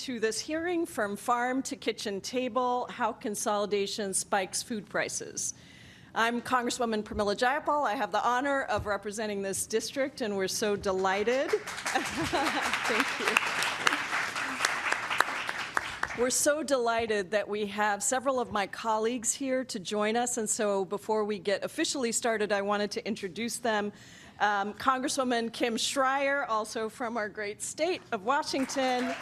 to this hearing, From Farm to Kitchen Table, How Consolidation Spikes Food Prices. I'm Congresswoman Pramila Jayapal. I have the honor of representing this district, and we're so delighted. Thank you. We're so delighted that we have several of my colleagues here to join us, and so before we get officially started, I wanted to introduce them. Congresswoman Kim Schreier, also from our great state of Washington,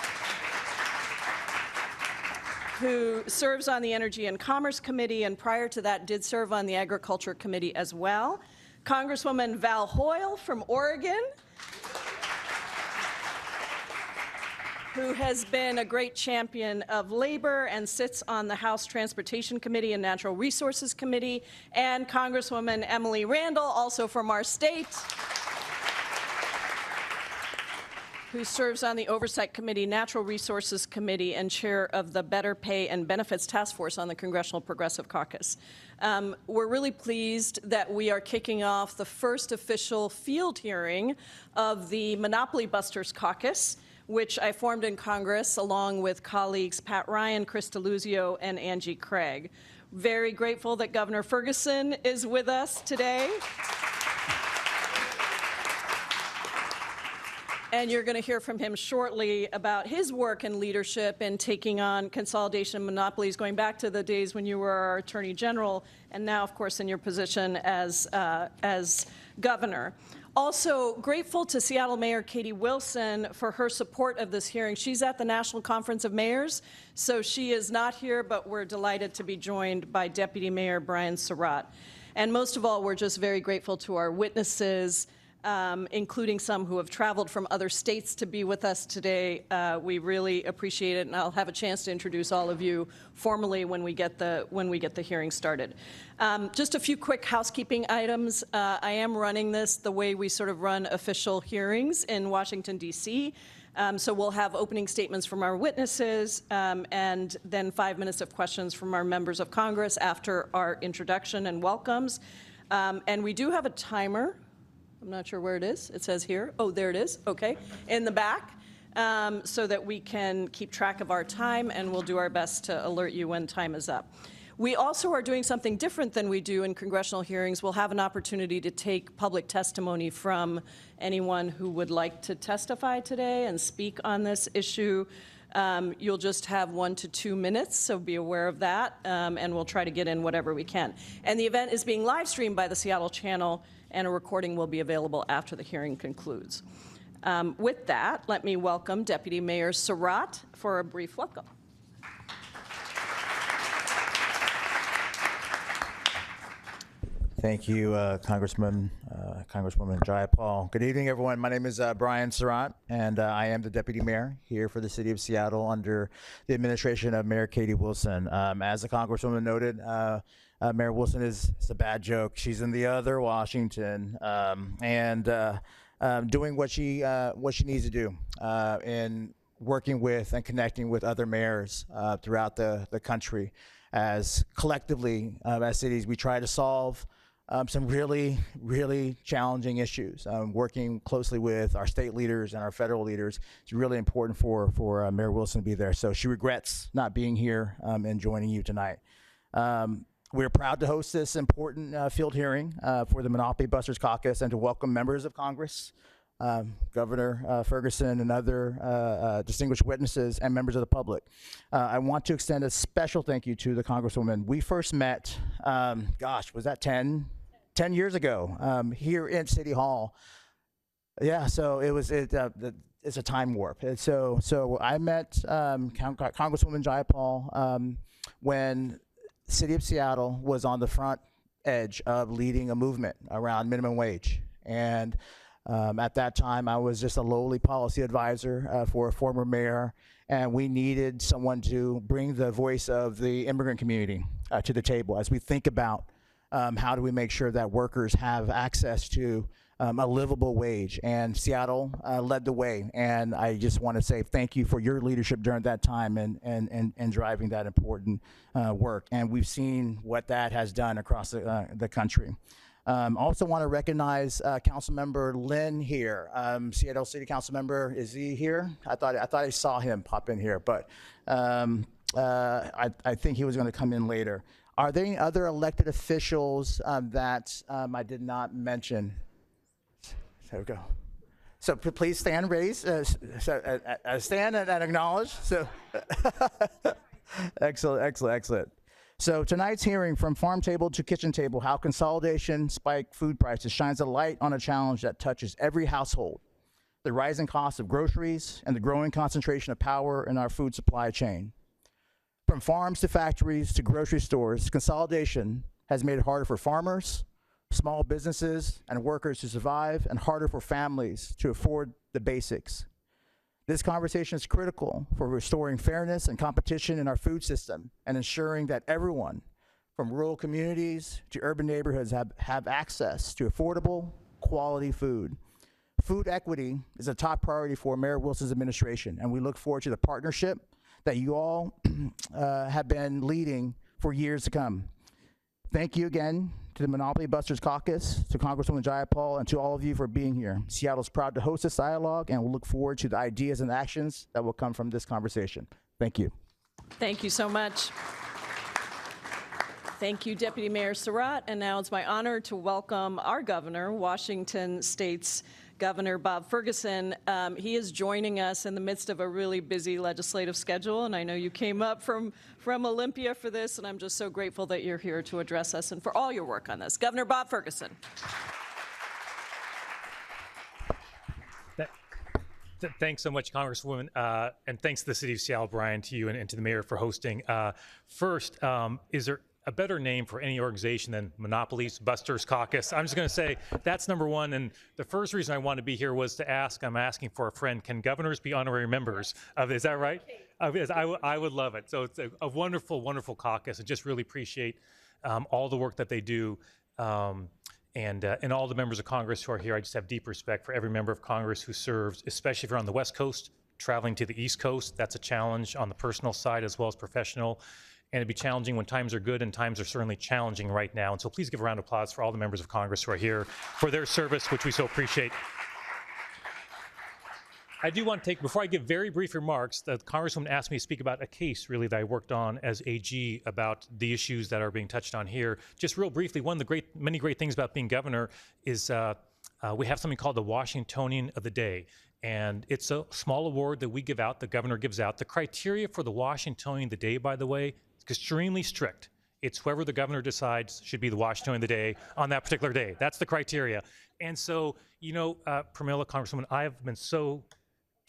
who serves on the Energy and Commerce Committee, and prior to that did serve on the Agriculture Committee as well. Congresswoman Val Hoyle from Oregon, who has been a great champion of labor and sits on the House Transportation Committee and Natural Resources Committee, and Congresswoman Emily Randall, also from our state, who serves on the Oversight Committee, Natural Resources Committee, and chair of the Better Pay and Benefits Task Force on the Congressional Progressive Caucus. We're really pleased that we are kicking off the first official field hearing of the Monopoly Busters Caucus, which I formed in Congress along with colleagues Pat Ryan, Chris DeLuzio, and Angie Craig. Very grateful that Governor Ferguson is with us today. And you're going to hear from him shortly about his work and leadership in taking on consolidation monopolies, going back to the days when you were our Attorney General, and now, of course, in your position as governor. Also grateful to Seattle Mayor Katie Wilson for her support of this hearing. She's at the National Conference of Mayors, so she is not here, but we're delighted to be joined by Deputy Mayor Brian Surratt. And most of all, we're just very grateful to our witnesses, including some who have traveled from other states to be with us today. We really appreciate it, and I'll have a chance to introduce all of you formally when we get the hearing started. Just a few quick housekeeping items. I am running this the way we sort of run official hearings in Washington, D.C. So we'll have opening statements from our witnesses, and then 5 minutes of questions from our members of Congress after our introduction and welcomes. And we do have a timer. I'm not sure where it is. It says here. Oh, there it is. Okay. In the back, so that we can keep track of our time, and we'll do our best to alert you when time is up. We also are doing something different than we do in congressional hearings. We'll have an opportunity to take public testimony from anyone who would like to testify today and speak on this issue. You'll just have 1 to 2 minutes, so be aware of that, and we'll try to get in whatever we can. And the event is being live streamed by the Seattle Channel, and a recording will be available after the hearing concludes. With that, let me welcome Deputy Mayor Surratt for a brief welcome. Thank you, Congresswoman Jayapal. Good evening, everyone. My name is Brian Surratt, and I am the Deputy Mayor here for the City of Seattle under the administration of Mayor Katie Wilson. As the Congresswoman noted, Mayor Wilson is a bad joke. She's in the other Washington, and doing what she needs to do in working with and connecting with other mayors throughout the country. As collectively, as cities, we try to solve some really, really challenging issues. Working closely with our state leaders and our federal leaders, it's really important for Mayor Wilson to be there. So she regrets not being here and joining you tonight. We're proud to host this important field hearing for the Monopoly Busters Caucus and to welcome members of Congress, Governor Ferguson, and other distinguished witnesses and members of the public. I want to extend a special thank you to the Congresswoman. We first met, gosh, was that 10 years ago here in City Hall. Yeah, so it's a time warp. And so I met Congresswoman Jayapal when City of Seattle was on the front edge of leading a movement around minimum wage. And at that time, I was just a lowly policy advisor for a former mayor, and we needed someone to bring the voice of the immigrant community to the table as we think about how do we make sure that workers have access to a livable wage. And Seattle led the way, and I just want to say thank you for your leadership during that time and driving that important work. And we've seen what that has done across the country. Also want to recognize Councilmember Lynn here, Seattle City Council member. Is he here? I thought I saw him pop in here, but I think he was going to come in later. Are there any other elected officials that I did not mention? There we go. So please stand, raise, stand and acknowledge. So excellent. So tonight's hearing, From Farm Table to Kitchen Table, How Consolidation Spiked Food Prices, shines a light on a challenge that touches every household: the rising cost of groceries and the growing concentration of power in our food supply chain. From farms to factories to grocery stores, consolidation has made it harder for farmers, small businesses, and workers to survive, and harder for families to afford the basics. This conversation is critical for restoring fairness and competition in our food system and ensuring that everyone, from rural communities to urban neighborhoods, have access to affordable, quality food. Food equity is a top priority for Mayor Wilson's administration, and we look forward to the partnership that you all have been leading for years to come. Thank you again to the Monopoly Busters Caucus, to Congresswoman Jayapal, and to all of you for being here. Seattle's proud to host this dialogue, and we'll look forward to the ideas and actions that will come from this conversation. Thank you. Thank you so much. Thank you, Deputy Mayor Surratt. And now it's my honor to welcome our governor, Washington State's Governor Bob Ferguson. He is joining us in the midst of a really busy legislative schedule, and I know you came up from Olympia for this, and I'm just so grateful that you're here to address us and for all your work on this. Governor Bob Ferguson. Thanks so much, Congresswoman, and thanks to the City of Seattle, Brian, to you and to the Mayor for hosting. First, is there a better name for any organization than Monopolies Busters Caucus? I'm just going to say that's number one. And the first reason I wanted to be here was to ask, I'm asking for a friend, can governors be honorary members of, is that right? I would love it. So it's a wonderful, wonderful caucus. I just really appreciate all the work that they do. And all the members of Congress who are here. I just have deep respect for every member of Congress who serves, especially if you're on the West Coast, traveling to the East Coast. That's a challenge on the personal side as well as professional. And it'd be challenging when times are good, and times are certainly challenging right now. And so please give a round of applause for all the members of Congress who are here for their service, which we so appreciate. I do want to take, before I give very brief remarks, the Congresswoman asked me to speak about a case really that I worked on as AG about the issues that are being touched on here. Just real briefly, one of the many great things about being governor is we have something called the Washingtonian of the Day. And it's a small award that we give out, the governor gives out. The criteria for the Washingtonian of the Day, by the way, is extremely strict. It's whoever the governor decides should be the Washingtonian of the Day on that particular day. That's the criteria. And so, you know, Pramila, Congresswoman, I have been so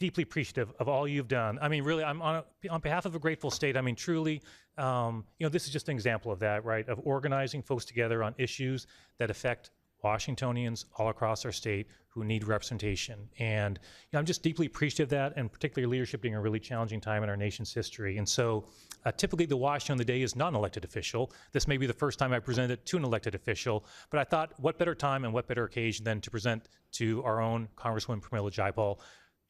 deeply appreciative of all you've done. I mean, really, I'm on behalf of a grateful state. I mean, truly, you know, this is just an example of that, right? Of organizing folks together on issues that affect Washingtonians all across our state who need representation. And you know, I'm just deeply appreciative of that, and particularly leadership during a really challenging time in our nation's history. And so typically the Washington of the Day is not an elected official. This may be the first time I presented it to an elected official, but I thought what better time and what better occasion than to present to our own Congresswoman Pramila Jayapal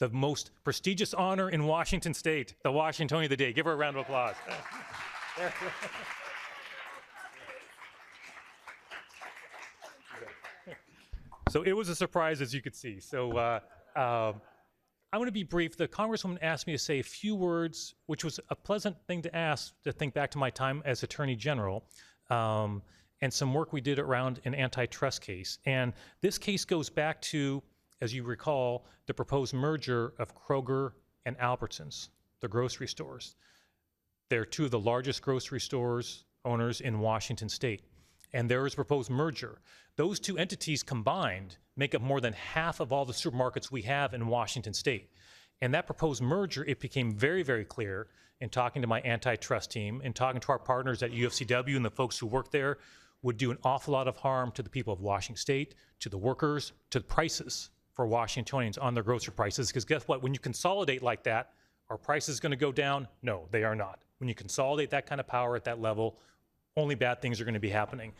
the most prestigious honor in Washington State, the Washingtonian of the Day. Give her a round of applause. So it was a surprise, as you could see. So I'm going to be brief. The Congresswoman asked me to say a few words, which was a pleasant thing to ask, to think back to my time as Attorney General, and some work we did around an antitrust case. And this case goes back to, as you recall, the proposed merger of Kroger and Albertsons, the grocery stores. They're two of the largest grocery stores owners in Washington State. And there was a proposed merger. Those two entities combined make up more than half of all the supermarkets we have in Washington State. And that proposed merger, it became very, very clear in talking to my antitrust team and talking to our partners at UFCW and the folks who work there, would do an awful lot of harm to the people of Washington State, to the workers, to the prices for Washingtonians on their grocery prices. Because guess what? When you consolidate like that, are prices going to go down? No, they are not. When you consolidate that kind of power at that level, only bad things are going to be happening.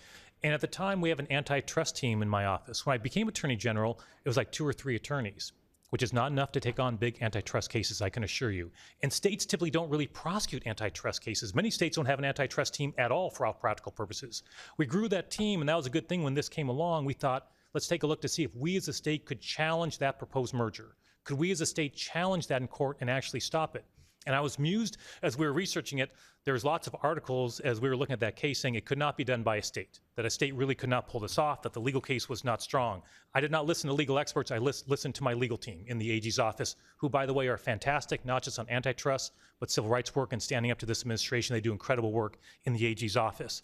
And at the time, we have an antitrust team in my office. When I became Attorney General, it was like 2 or 3 attorneys. which is not enough to take on big antitrust cases, I can assure you. And states typically don't really prosecute antitrust cases. Many states don't have an antitrust team at all for all practical purposes. We grew that team, and that was a good thing when this came along. We thought, let's take a look to see if we as a state could challenge that proposed merger. Could we as a state challenge that in court and actually stop it? And I was mused as we were researching it. There was lots of articles as we were looking at that case saying it could not be done by a state, that a state really could not pull this off, that the legal case was not strong. I did not listen to legal experts. I listened to my legal team in the AG's office, who, by the way, are fantastic, not just on antitrust, but civil rights work and standing up to this administration. They do incredible work in the AG's office.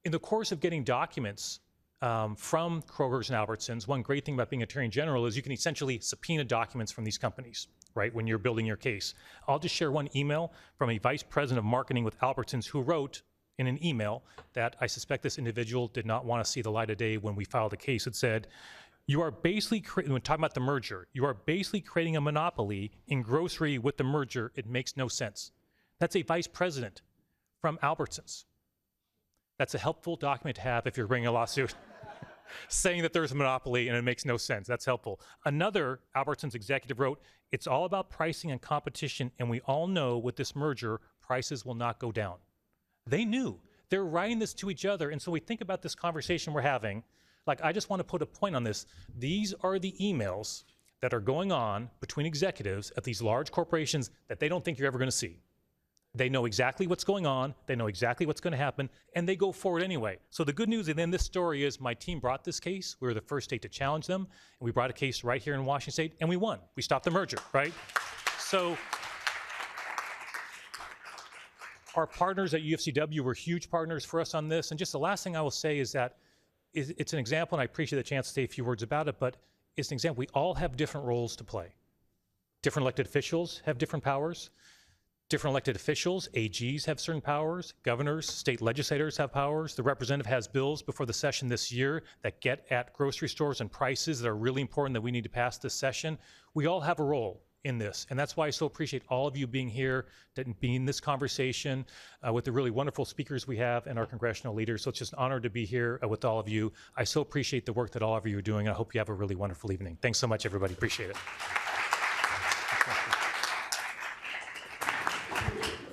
In the course of getting documents from Kroger's and Albertsons, one great thing about being Attorney General is you can essentially subpoena documents from these companies, right, when you're building your case. I'll just share one email from a vice president of marketing with Albertsons who wrote in an email that I suspect this individual did not want to see the light of day when we filed a case. It said, you are basically, when talking about the merger, you are basically creating a monopoly in grocery with the merger. It makes no sense. That's a vice president from Albertsons. That's a helpful document to have if you're bringing a lawsuit. Saying that there's a monopoly and it makes no sense. That's helpful. Another Albertsons executive wrote, it's all about pricing and competition, and we all know with this merger, prices will not go down. They knew. They're writing this to each other, and so we think about this conversation we're having. Like, I just want to put a point on this. These are the emails that are going on between executives at these large corporations that they don't think you're ever going to see. They know exactly what's going on, they know exactly what's going to happen, and they go forward anyway. So the good news in this story is my team brought this case. We were the first state to challenge them, and we brought a case right here in Washington State, and we won. We stopped the merger, right? So our partners at UFCW were huge partners for us on this. And just the last thing I will say is that it's an example, and I appreciate the chance to say a few words about it, but it's an example. We all have different roles to play. Different elected officials have different powers. Different elected officials, AGs have certain powers, governors, state legislators have powers. The representative has bills before the session this year that get at grocery stores and prices that are really important that we need to pass this session. We all have a role in this, and that's why I so appreciate all of you being here, being in this conversation with the really wonderful speakers we have and our congressional leaders. So it's just an honor to be here with all of you. I so appreciate the work that all of you are doing. I hope you have a really wonderful evening. Thanks so much, everybody. Appreciate it.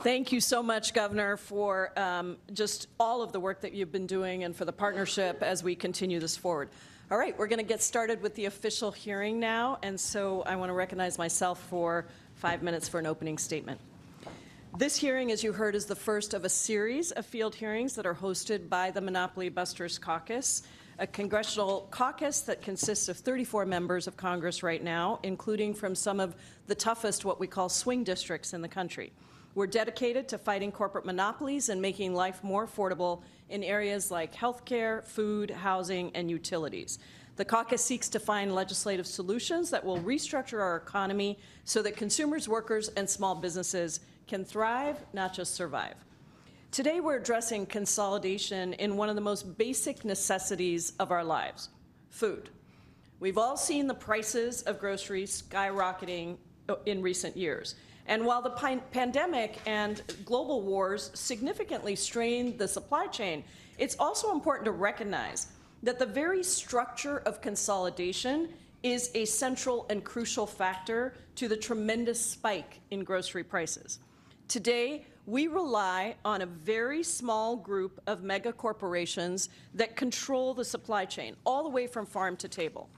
Thank you so much, Governor, for just all of the work that you've been doing and for the partnership as we continue this forward. All right, we're going to get started with the official hearing now, and so I want to recognize myself for 5 minutes for an opening statement. This hearing, as you heard, is the first of a series of field hearings that are hosted by the Monopoly Busters Caucus, a congressional caucus that consists of 34 members of Congress right now, including from some of the toughest, what we call swing districts in the country. We're dedicated to fighting corporate monopolies and making life more affordable in areas like healthcare, food, housing, and utilities. The caucus seeks to find legislative solutions that will restructure our economy so that consumers, workers, and small businesses can thrive, not just survive. Today, we're addressing consolidation in one of the most basic necessities of our lives, food. We've all seen the prices of groceries skyrocketing in recent years. And while the pandemic and global wars significantly strained the supply chain, it's also important to recognize that the very structure of consolidation is a central and crucial factor to the tremendous spike in grocery prices. Today, we rely on a very small group of mega corporations that control the supply chain, all the way from farm to table.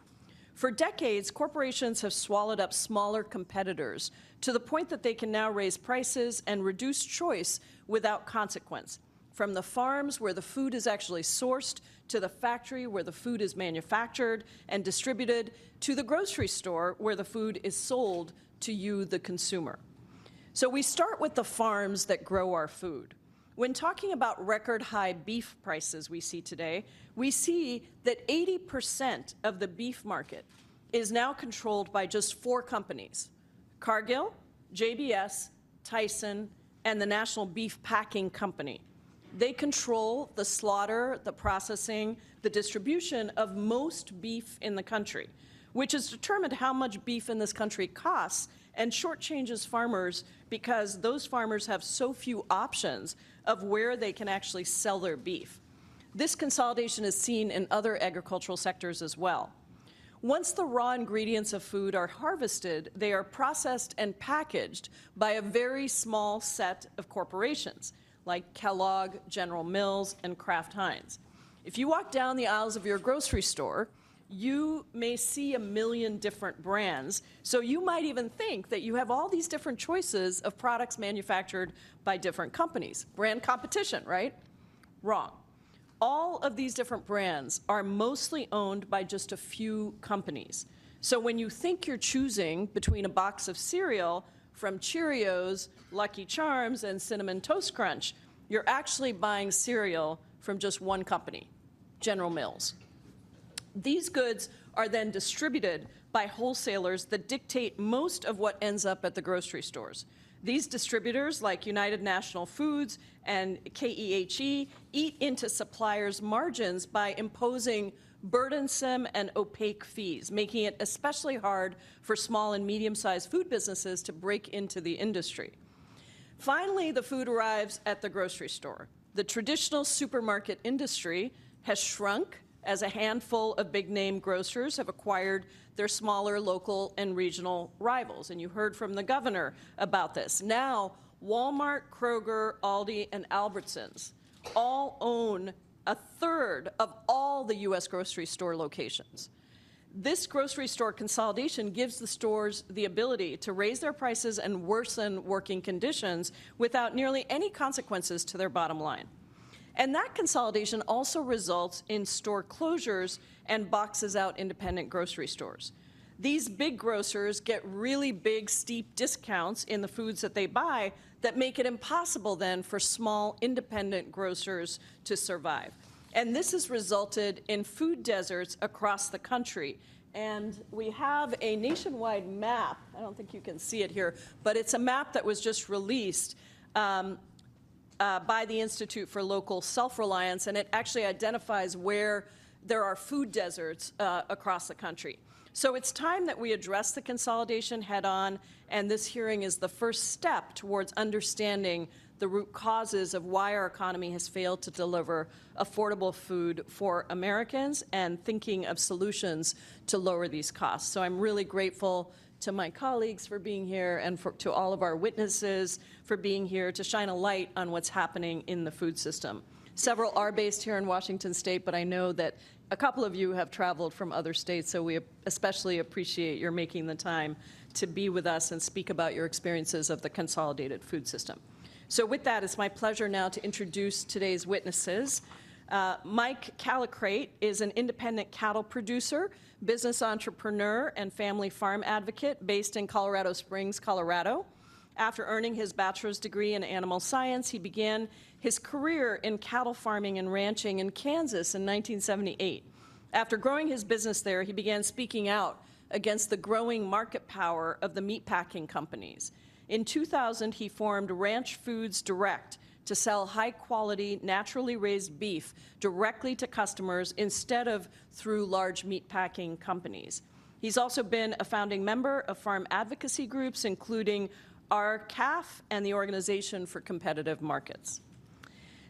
For decades, corporations have swallowed up smaller competitors to the point that they can now raise prices and reduce choice without consequence. From the farms where the food is actually sourced, to the factory where the food is manufactured and distributed, to the grocery store where the food is sold to you, the consumer. So we start with the farms that grow our food. When talking about record high beef prices we see today, we see that 80% of the beef market is now controlled by just 4 companies: Cargill, JBS, Tyson, and the National Beef Packing Company. They control the slaughter, the processing, the distribution of most beef in the country, which has determined how much beef in this country costs and shortchanges farmers because those farmers have so few options of where they can actually sell their beef. This consolidation is seen in other agricultural sectors as well. Once the raw ingredients of food are harvested, they are processed and packaged by a very small set of corporations, like Kellogg, General Mills, and Kraft Heinz. If you walk down the aisles of your grocery store, you may see a million different brands, so you might even think that you have all these different choices of products manufactured by different companies. Brand competition, right? Wrong. All of these different brands are mostly owned by just a few companies. So when you think you're choosing between a box of cereal from Cheerios, Lucky Charms, and Cinnamon Toast Crunch, you're actually buying cereal from just one company, General Mills. These goods are then distributed by wholesalers that dictate most of what ends up at the grocery stores. These distributors, like United National Foods and KEHE, eat into suppliers' margins by imposing burdensome and opaque fees, making it especially hard for small and medium-sized food businesses to break into the industry. Finally, the food arrives at the grocery store. The traditional supermarket industry has shrunk as a handful of big-name grocers have acquired their smaller local and regional rivals. And you heard from the governor about this. Now, Walmart, Kroger, Aldi, and Albertsons all own a third of all the U.S. grocery store locations. This grocery store consolidation gives the stores the ability to raise their prices and worsen working conditions without nearly any consequences to their bottom line. And that consolidation also results in store closures and boxes out independent grocery stores. These big grocers get really big, steep discounts in the foods that they buy that make it impossible then for small independent grocers to survive. And this has resulted in food deserts across the country. And we have a nationwide map. I don't think you can see it here, but it's a map that was just released by the Institute for Local Self-Reliance, and it actually identifies where there are food deserts across the country. So it's time that we address the consolidation head-on, and this hearing is the first step towards understanding the root causes of why our economy has failed to deliver affordable food for Americans and thinking of solutions to lower these costs. So I'm really grateful to my colleagues for being here and to all of our witnesses for being here to shine a light on what's happening in the food system. Several are based here in Washington State, but I know that a couple of you have traveled from other states, so we especially appreciate your making the time to be with us and speak about your experiences of the consolidated food system. So with that, it's my pleasure now to introduce today's witnesses. Mike Calicrate is an independent cattle producer, business entrepreneur, and family farm advocate based in Colorado Springs, Colorado. After earning his bachelor's degree in animal science, he began his career in cattle farming and ranching in Kansas in 1978. After growing his business there, he began speaking out against the growing market power of the meatpacking companies. In 2000, he formed Ranch Foods Direct to sell high-quality, naturally raised beef directly to customers instead of through large meatpacking companies. He's also been a founding member of farm advocacy groups, including RCAF and the Organization for Competitive Markets.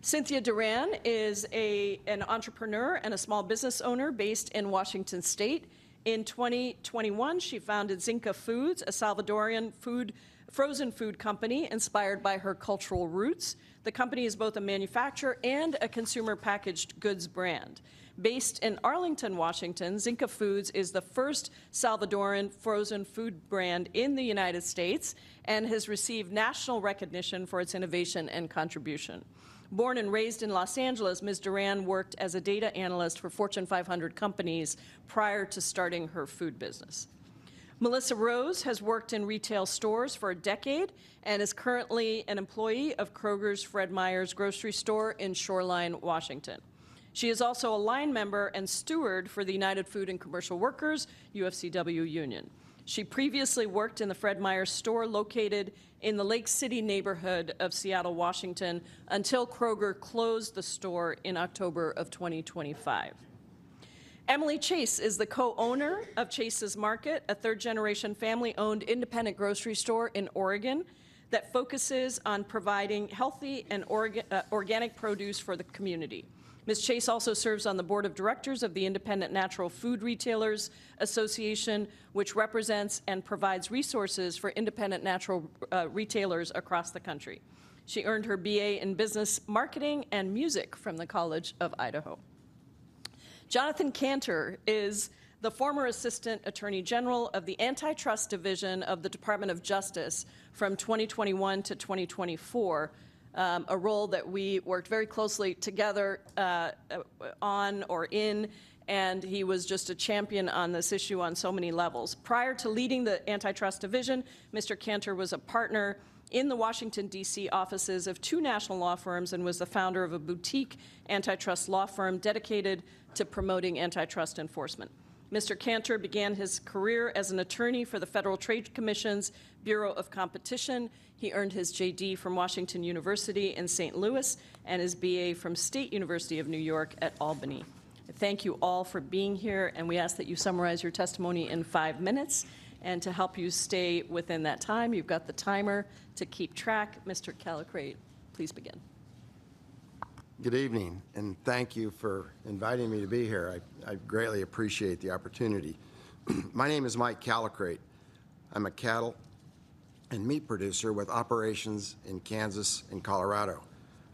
Cynthia Duran is an entrepreneur and a small business owner based in Washington State. In 2021, she founded Zinca Foods, a Salvadorian frozen food company inspired by her cultural roots. The company is both a manufacturer and a consumer packaged goods brand. Based in Arlington, Washington, Zinca Foods is the first Salvadoran frozen food brand in the United States and has received national recognition for its innovation and contribution. Born and raised in Los Angeles, Ms. Duran worked as a data analyst for Fortune 500 companies prior to starting her food business. Melissa Rose has worked in retail stores for a decade and is currently an employee of Kroger's Fred Meyer's grocery store in Shoreline, Washington. She is also a line member and steward for the United Food and Commercial Workers, UFCW union. She previously worked in the Fred Meyer store located in the Lake City neighborhood of Seattle, Washington, until Kroger closed the store in October of 2025. Emily Chase is the co-owner of Chase's Market, a third-generation family-owned independent grocery store in Oregon. that focuses on providing healthy and organic produce for the community. Ms. Chase also serves on the board of directors of the Independent Natural Food Retailers Association, which represents and provides resources for independent natural retailers across the country. She earned her BA in Business Marketing and Music from the College of Idaho. Jonathan Cantor is the former Assistant Attorney General of the Antitrust Division of the Department of Justice from 2021 to 2024, a role that we worked very closely together on or in, and he was just a champion on this issue on so many levels. Prior to leading the Antitrust Division, Mr. Cantor was a partner in the Washington, D.C. offices of 2 national law firms and was the founder of a boutique antitrust law firm dedicated to promoting antitrust enforcement. Mr. Cantor began his career as an attorney for the Federal Trade Commission's Bureau of Competition. He earned his JD from Washington University in St. Louis and his BA from State University of New York at Albany. Thank you all for being here, and we ask that you summarize your testimony in 5 minutes. And to help you stay within that time, you've got the timer to keep track. Mr. Callicrate, please begin. Good evening, and thank you for inviting me to be here. I greatly appreciate the opportunity. My name is Mike Callicrate. I'm a cattle and meat producer with operations in Kansas and Colorado.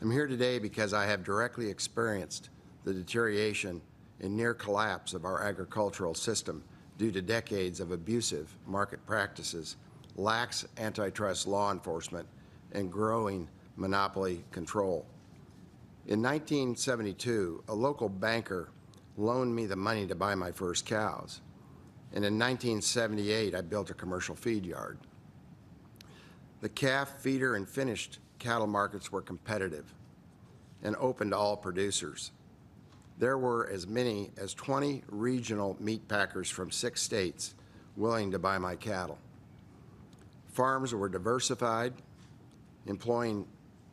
I'm here today because I have directly experienced the deterioration and near collapse of our agricultural system due to decades of abusive market practices, lax antitrust law enforcement, and growing monopoly control. In 1972, a local banker loaned me the money to buy my first cows. And in 1978, I built a commercial feed yard. The calf, feeder, and finished cattle markets were competitive and open to all producers. There were as many as 20 regional meat packers from 6 states willing to buy my cattle. Farms were diversified, employing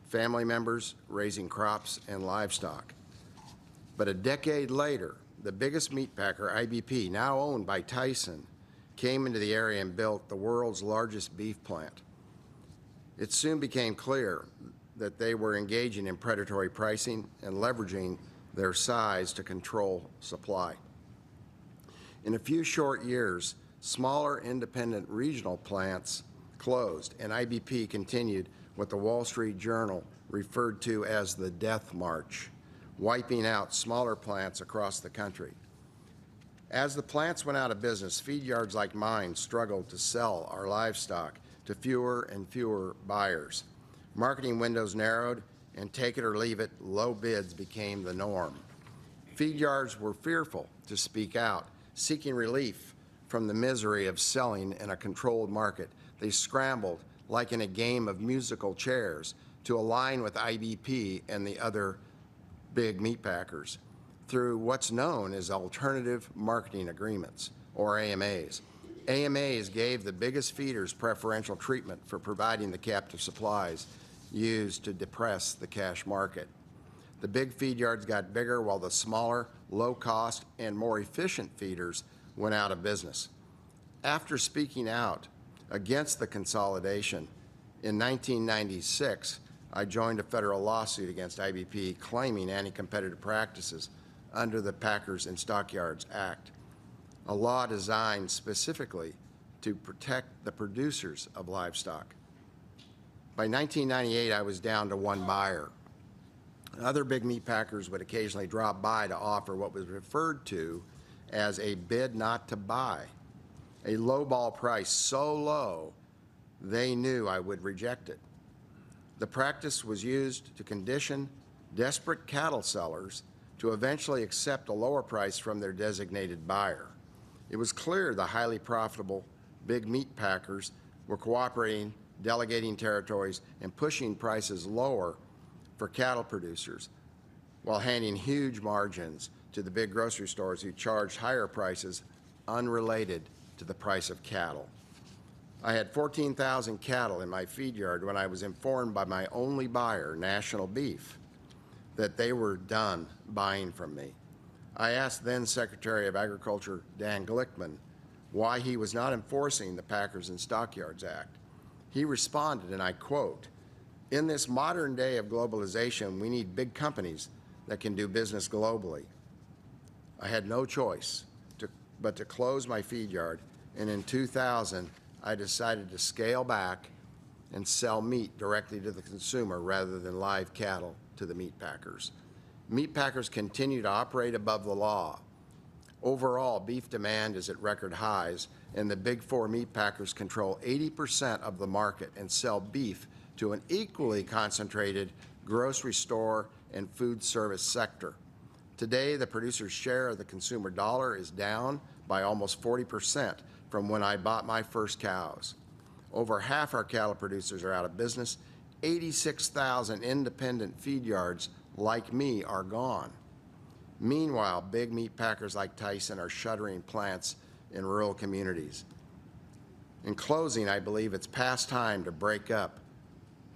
family members, raising crops and livestock. But a decade later, the biggest meat packer, IBP, now owned by Tyson, came into the area and built the world's largest beef plant. It soon became clear that they were engaging in predatory pricing and leveraging their size to control supply. In a few short years, smaller independent regional plants closed, and IBP continued what the Wall Street Journal referred to as the death march, wiping out smaller plants across the country. As the plants went out of business, feed yards like mine struggled to sell our livestock to fewer and fewer buyers. Marketing windows narrowed, and take it or leave it, low bids became the norm. Feed yards were fearful to speak out, seeking relief from the misery of selling in a controlled market. They scrambled, like in a game of musical chairs, to align with IBP and the other big meat packers through what's known as alternative marketing agreements, or AMAs. AMAs gave the biggest feeders preferential treatment for providing the captive supplies used to depress the cash market. The big feed yards got bigger while the smaller, low-cost, and more efficient feeders went out of business. After speaking out against the consolidation, in 1996, I joined a federal lawsuit against IBP claiming anti-competitive practices under the Packers and Stockyards Act, a law designed specifically to protect the producers of livestock. By 1998, I was down to 1 buyer. Other big meat packers would occasionally drop by to offer what was referred to as a bid not to buy, a lowball price so low they knew I would reject it. The practice was used to condition desperate cattle sellers to eventually accept a lower price from their designated buyer. It was clear the highly profitable big meat packers were cooperating, delegating territories, and pushing prices lower for cattle producers while handing huge margins to the big grocery stores who charged higher prices unrelated to the price of cattle. I had 14,000 cattle in my feed yard when I was informed by my only buyer, National Beef, that they were done buying from me. I asked then Secretary of Agriculture Dan Glickman why he was not enforcing the Packers and Stockyards Act. He responded, and I quote, "In this modern day of globalization, we need big companies that can do business globally." I had no choice but to close my feed yard, and in 2000, I decided to scale back and sell meat directly to the consumer rather than live cattle to the meat packers. Meat packers continue to operate above the law. Overall, beef demand is at record highs, and the big four meat packers control 80% of the market and sell beef to an equally concentrated grocery store and food service sector. Today, the producer's share of the consumer dollar is down by almost 40% from when I bought my first cows. Over half our cattle producers are out of business. 86,000 independent feed yards like me are gone. Meanwhile, big meat packers like Tyson are shuttering plants in rural communities. In closing, I believe it's past time to break up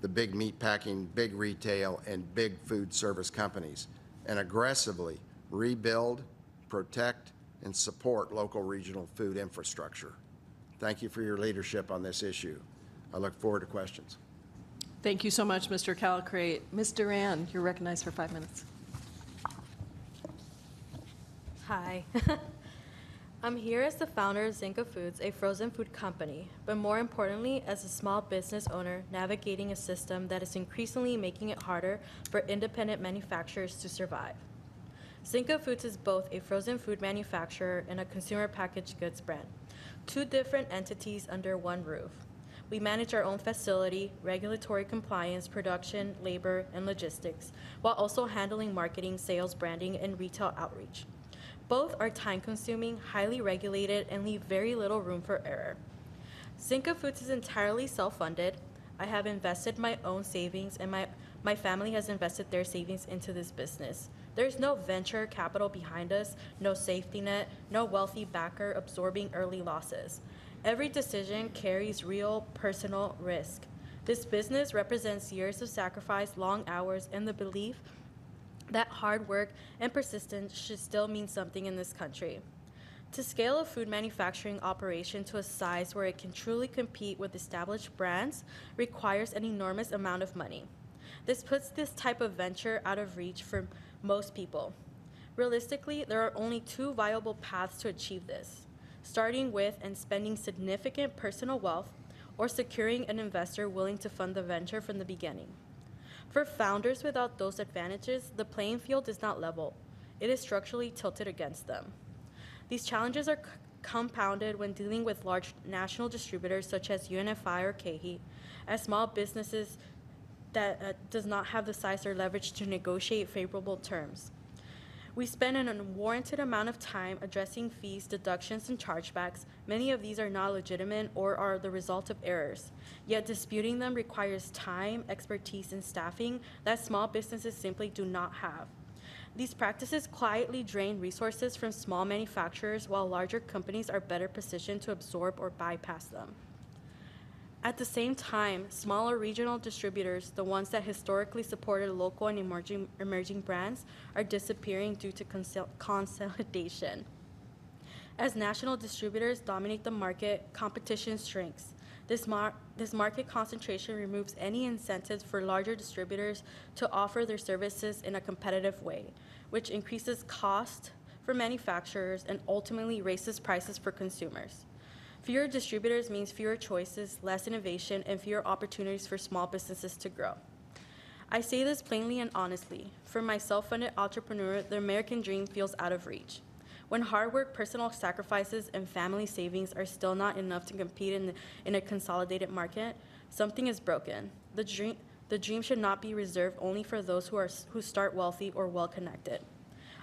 the big meat packing, big retail, and big food service companies and aggressively rebuild, protect, and support local regional food infrastructure. Thank you for your leadership on this issue. I look forward to questions. Thank you so much, Mr. Callicrate. Ms. Duran, you're recognized for 5 minutes. Hi. I'm here as the founder of Zinco Foods, a frozen food company, but more importantly, as a small business owner navigating a system that is increasingly making it harder for independent manufacturers to survive. Zinco Foods is both a frozen food manufacturer and a consumer packaged goods brand, two different entities under one roof. We manage our own facility, regulatory compliance, production, labor, and logistics, while also handling marketing, sales, branding, and retail outreach. Both are time-consuming, highly regulated, and leave very little room for error. Zinco Foods is entirely self-funded. I have invested my own savings, and my family has invested their savings into this business. There's no venture capital behind us, no safety net, no wealthy backer absorbing early losses. Every decision carries real personal risk. This business represents years of sacrifice, long hours, and the belief that hard work and persistence should still mean something in this country. To scale a food manufacturing operation to a size where it can truly compete with established brands requires an enormous amount of money. This puts this type of venture out of reach for most people. Realistically, there are only two viable paths to achieve this: starting with and spending significant personal wealth, or securing an investor willing to fund the venture from the beginning. For founders without those advantages, the playing field is not level. It is structurally tilted against them. These challenges are compounded when dealing with large national distributors such as UNFI or KeHE, as small businesses that does not have the size or leverage to negotiate favorable terms. We spend an unwarranted amount of time addressing fees, deductions, and chargebacks. Many of these are not legitimate or are the result of errors. Yet disputing them requires time, expertise, and staffing that small businesses simply do not have. These practices quietly drain resources from small manufacturers, while larger companies are better positioned to absorb or bypass them. At the same time, smaller regional distributors, the ones that historically supported local and emerging brands, are disappearing due to consolidation. As national distributors dominate the market, competition shrinks. This market concentration removes any incentives for larger distributors to offer their services in a competitive way, which increases cost for manufacturers and ultimately raises prices for consumers. Fewer distributors means fewer choices, less innovation, and fewer opportunities for small businesses to grow. I say this plainly and honestly. For my self-funded entrepreneur, the American dream feels out of reach. When hard work, personal sacrifices, and family savings are still not enough to compete in a consolidated market, something is broken. The dream should not be reserved only for those who start wealthy or well-connected.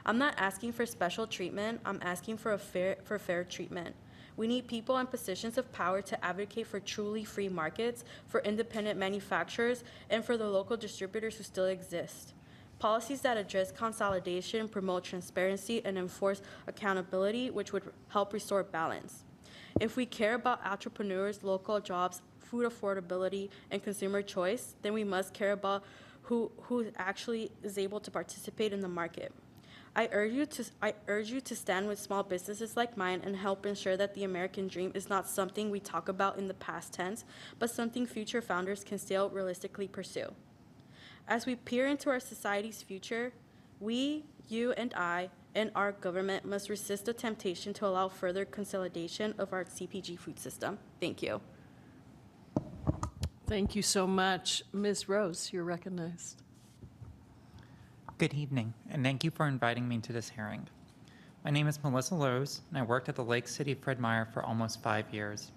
I'm not asking for special treatment. I'm asking for fair treatment. We need people in positions of power to advocate for truly free markets, for independent manufacturers, and for the local distributors who still exist. Policies that address consolidation, promote transparency, and enforce accountability, which would help restore balance. If we care about entrepreneurs, local jobs, food affordability, and consumer choice, then we must care about who actually is able to participate in the market. I urge you to stand with small businesses like mine and help ensure that the American dream is not something we talk about in the past tense, but something future founders can still realistically pursue. As we peer into our society's future, we, you and I, and our government must resist the temptation to allow further consolidation of our CPG food system. Thank you. Thank you so much. Ms. Rose, you're recognized. Good evening, and thank you for inviting me to this hearing. My name is Melissa Rose, and I worked at the Lake City Fred Meyer for almost 5 years.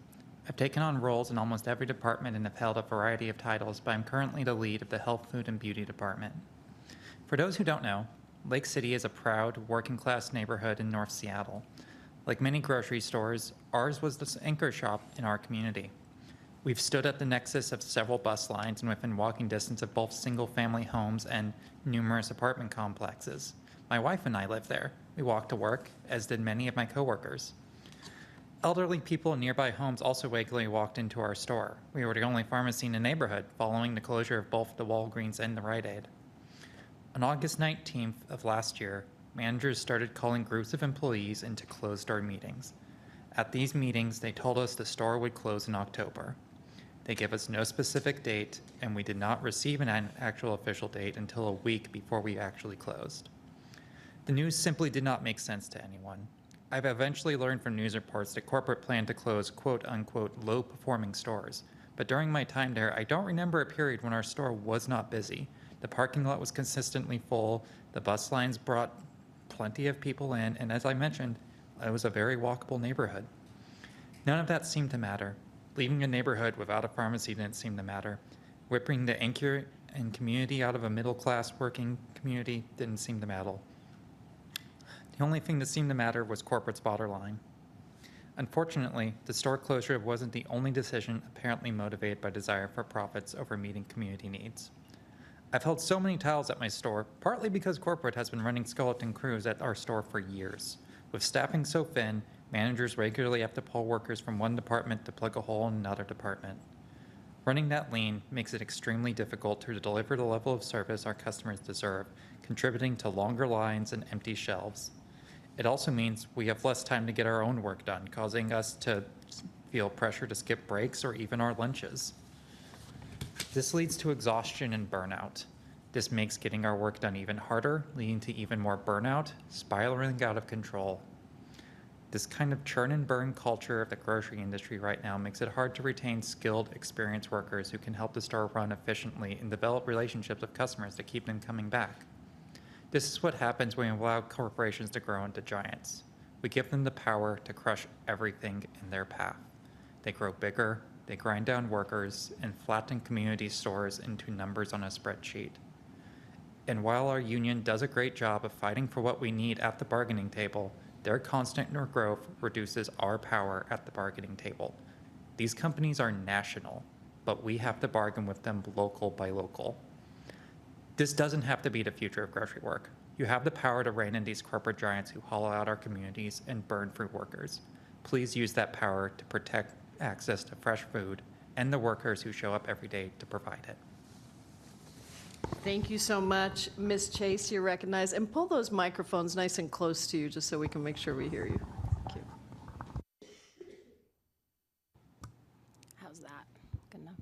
I've taken on roles in almost every department and have held a variety of titles, but I'm currently the lead of the Health, Food, and Beauty Department. For those who don't know, Lake City is a proud, working-class neighborhood in North Seattle. Like many grocery stores, ours was the anchor shop in our community. We've stood at the nexus of several bus lines and within walking distance of both single-family homes and numerous apartment complexes. My wife and I live there. We walk to work, as did many of my coworkers. Elderly people in nearby homes also regularly walked into our store. We were the only pharmacy in the neighborhood, following the closure of both the Walgreens and the Rite Aid. On August 19th of last year, managers started calling groups of employees into closed-door meetings. At these meetings, they told us the store would close in October. They gave us no specific date, and we did not receive an actual official date until a week before we actually closed. The news simply did not make sense to anyone. I've eventually learned from news reports that corporate planned to close quote-unquote low-performing stores, but during my time there, I don't remember a period when our store was not busy. The parking lot was consistently full, the bus lines brought plenty of people in, and as I mentioned, it was a very walkable neighborhood. None of that seemed to matter. Leaving a neighborhood without a pharmacy didn't seem to matter. Whipping the anchor and community out of a middle-class working community didn't seem to matter. The only thing that seemed to matter was corporate's bottom line. Unfortunately, the store closure wasn't the only decision apparently motivated by desire for profits over meeting community needs. I've held so many titles at my store, partly because corporate has been running skeleton crews at our store for years. With staffing so thin, managers regularly have to pull workers from one department to plug a hole in another department. Running that lean makes it extremely difficult to deliver the level of service our customers deserve, contributing to longer lines and empty shelves. It also means we have less time to get our own work done, causing us to feel pressure to skip breaks or even our lunches. This leads to exhaustion and burnout. This makes getting our work done even harder, leading to even more burnout, spiraling out of control. This kind of churn and burn culture of the grocery industry right now makes it hard to retain skilled, experienced workers who can help the store run efficiently and develop relationships with customers to keep them coming back. This is what happens when we allow corporations to grow into giants. We give them the power to crush everything in their path. They grow bigger, they grind down workers, and flatten community stores into numbers on a spreadsheet. And while our union does a great job of fighting for what we need at the bargaining table, their constant growth reduces our power at the bargaining table. These companies are national, but we have to bargain with them local by local. This doesn't have to be the future of grocery work. You have the power to rein in these corporate giants who hollow out our communities and burn fruit workers. Please use that power to protect access to fresh food and the workers who show up every day to provide it. Thank you so much. Ms. Chase, you're recognized. And pull those microphones nice and close to you just so we can make sure we hear you. Thank you. How's that? Good enough?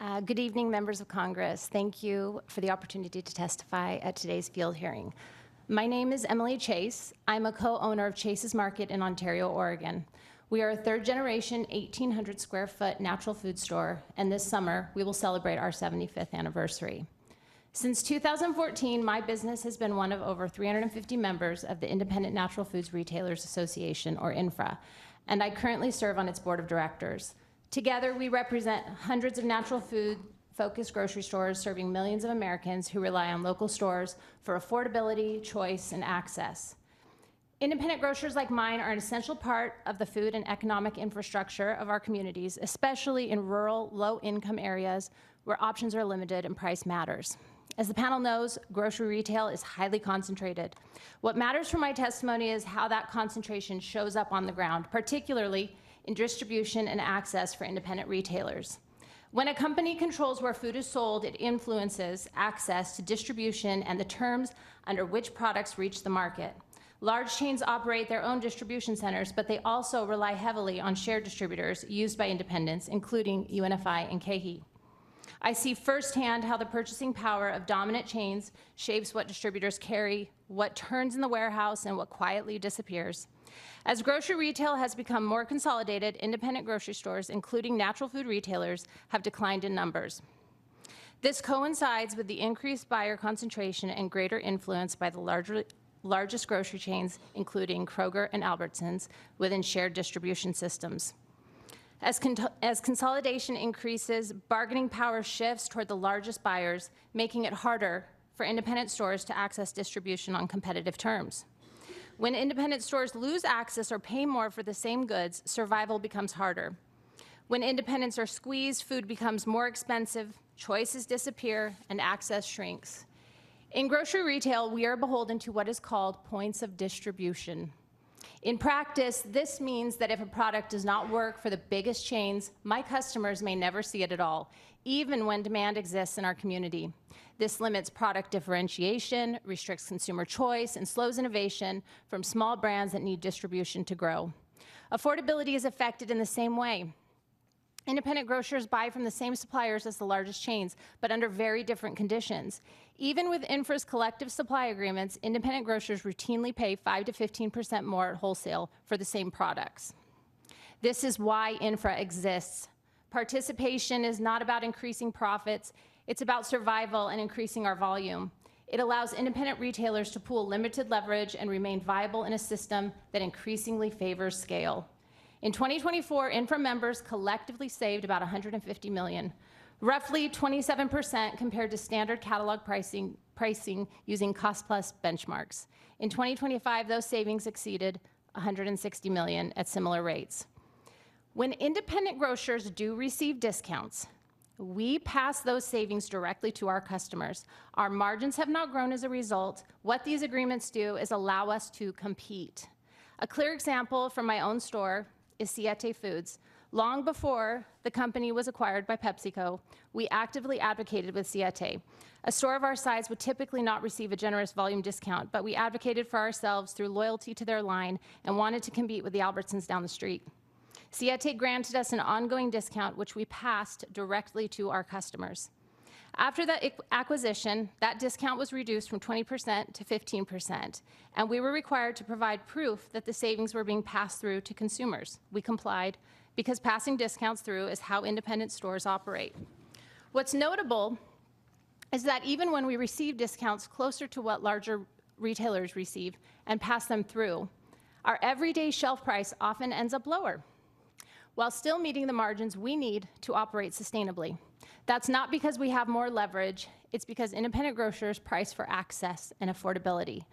Okay. Good evening, members of Congress. Thank you for the opportunity to testify at today's field hearing. My name is Emily Chase. I'm a co-owner of Chase's Market in Ontario, Oregon. We are a third-generation, 1,800 square foot natural food store, and this summer we will celebrate our 75th anniversary. Since 2014, my business has been one of over 350 members of the Independent Natural Foods Retailers Association, or INFRA, and I currently serve on its board of directors. Together, we represent hundreds of natural food-focused grocery stores serving millions of Americans who rely on local stores for affordability, choice, and access. Independent grocers like mine are an essential part of the food and economic infrastructure of our communities, especially in rural, low-income areas where options are limited and price matters. As the panel knows, grocery retail is highly concentrated. What matters for my testimony is how that concentration shows up on the ground, particularly in distribution and access for independent retailers. When a company controls where food is sold, it influences access to distribution and the terms under which products reach the market. Large chains operate their own distribution centers, but they also rely heavily on shared distributors used by independents, including UNFI and KeHE. I see firsthand how the purchasing power of dominant chains shapes what distributors carry, what turns in the warehouse, and what quietly disappears. As grocery retail has become more consolidated, independent grocery stores, including natural food retailers, have declined in numbers. This coincides with the increased buyer concentration and greater influence by the largest grocery chains, including Kroger and Albertsons, within shared distribution systems. As consolidation increases, bargaining power shifts toward the largest buyers, making it harder for independent stores to access distribution on competitive terms. When independent stores lose access or pay more for the same goods, survival becomes harder. When independents are squeezed, food becomes more expensive, choices disappear, and access shrinks. In grocery retail, we are beholden to what is called points of distribution. In practice, this means that if a product does not work for the biggest chains, my customers may never see it at all, even when demand exists in our community. This limits product differentiation, restricts consumer choice, and slows innovation from small brands that need distribution to grow. Affordability is affected in the same way. Independent grocers buy from the same suppliers as the largest chains, but under very different conditions. Even with Infra's collective supply agreements, independent grocers routinely pay 5 to 15% more at wholesale for the same products. This is why Infra exists. Participation is not about increasing profits, it's about survival and increasing our volume. It allows independent retailers to pool limited leverage and remain viable in a system that increasingly favors scale. In 2024, Infra members collectively saved about $150 million, roughly 27% compared to standard catalog pricing using cost-plus benchmarks. In 2025, those savings exceeded $160 million at similar rates. When independent grocers do receive discounts, we pass those savings directly to our customers. Our margins have not grown as a result. What these agreements do is allow us to compete. A clear example from my own store is Siete Foods. Long before the company was acquired by PepsiCo, we actively advocated with Siete. A store of our size would typically not receive a generous volume discount, but we advocated for ourselves through loyalty to their line and wanted to compete with the Albertsons down the street. Siete granted us an ongoing discount, which we passed directly to our customers. After that acquisition, that discount was reduced from 20% to 15%, and we were required to provide proof that the savings were being passed through to consumers. We complied because passing discounts through is how independent stores operate. What's notable is that even when we receive discounts closer to what larger retailers receive and pass them through, our everyday shelf price often ends up lower, while still meeting the margins we need to operate sustainably. That's not because we have more leverage, it's because independent grocers price for access and affordability.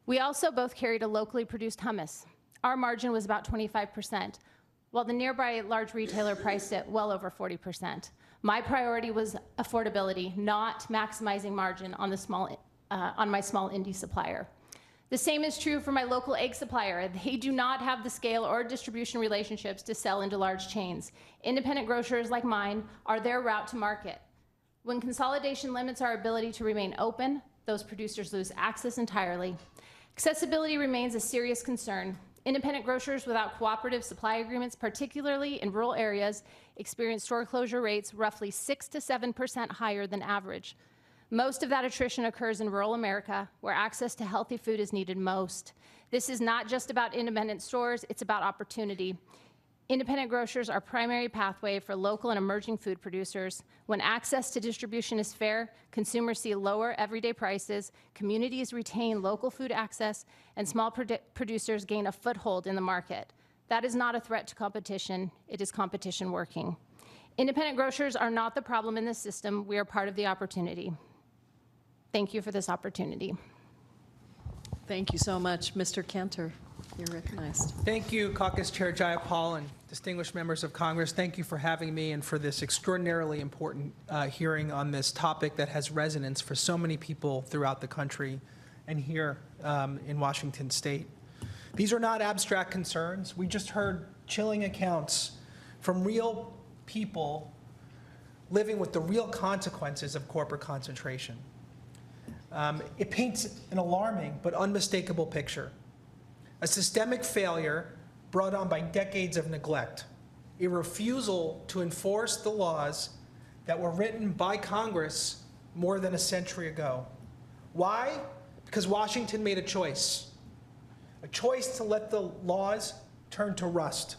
We also both carried a locally produced hummus. Our margin was about 25%, while the nearby large retailer priced it well over 40%. My priority was affordability, not maximizing margin on my small indie supplier. The same is true for my local egg supplier. They do not have the scale or distribution relationships to sell into large chains. Independent grocers like mine are their route to market. When consolidation limits our ability to remain open, those producers lose access entirely. Accessibility remains a serious concern. Independent grocers without cooperative supply agreements, particularly in rural areas, experience store closure rates roughly 6 to 7% higher than average. Most of that attrition occurs in rural America, where access to healthy food is needed most. This is not just about independent stores, it's about opportunity. Independent grocers are primary pathway for local and emerging food producers. When access to distribution is fair, consumers see lower everyday prices, communities retain local food access, and small producers gain a foothold in the market. That is not a threat to competition, it is competition working. Independent grocers are not the problem in this system, we are part of the opportunity. Thank you for this opportunity. Thank you so much. Mr. Cantor, you're recognized. Thank you, Caucus Chair Jayapal and distinguished members of Congress. Thank you for having me and for this extraordinarily important hearing on this topic that has resonance for so many people throughout the country and here in Washington State. These are not abstract concerns. We just heard chilling accounts from real people living with the real consequences of corporate concentration. It paints an alarming but unmistakable picture. A systemic failure brought on by decades of neglect, a refusal to enforce the laws that were written by Congress more than a century ago. Why? Because Washington made a choice to let the laws turn to rust.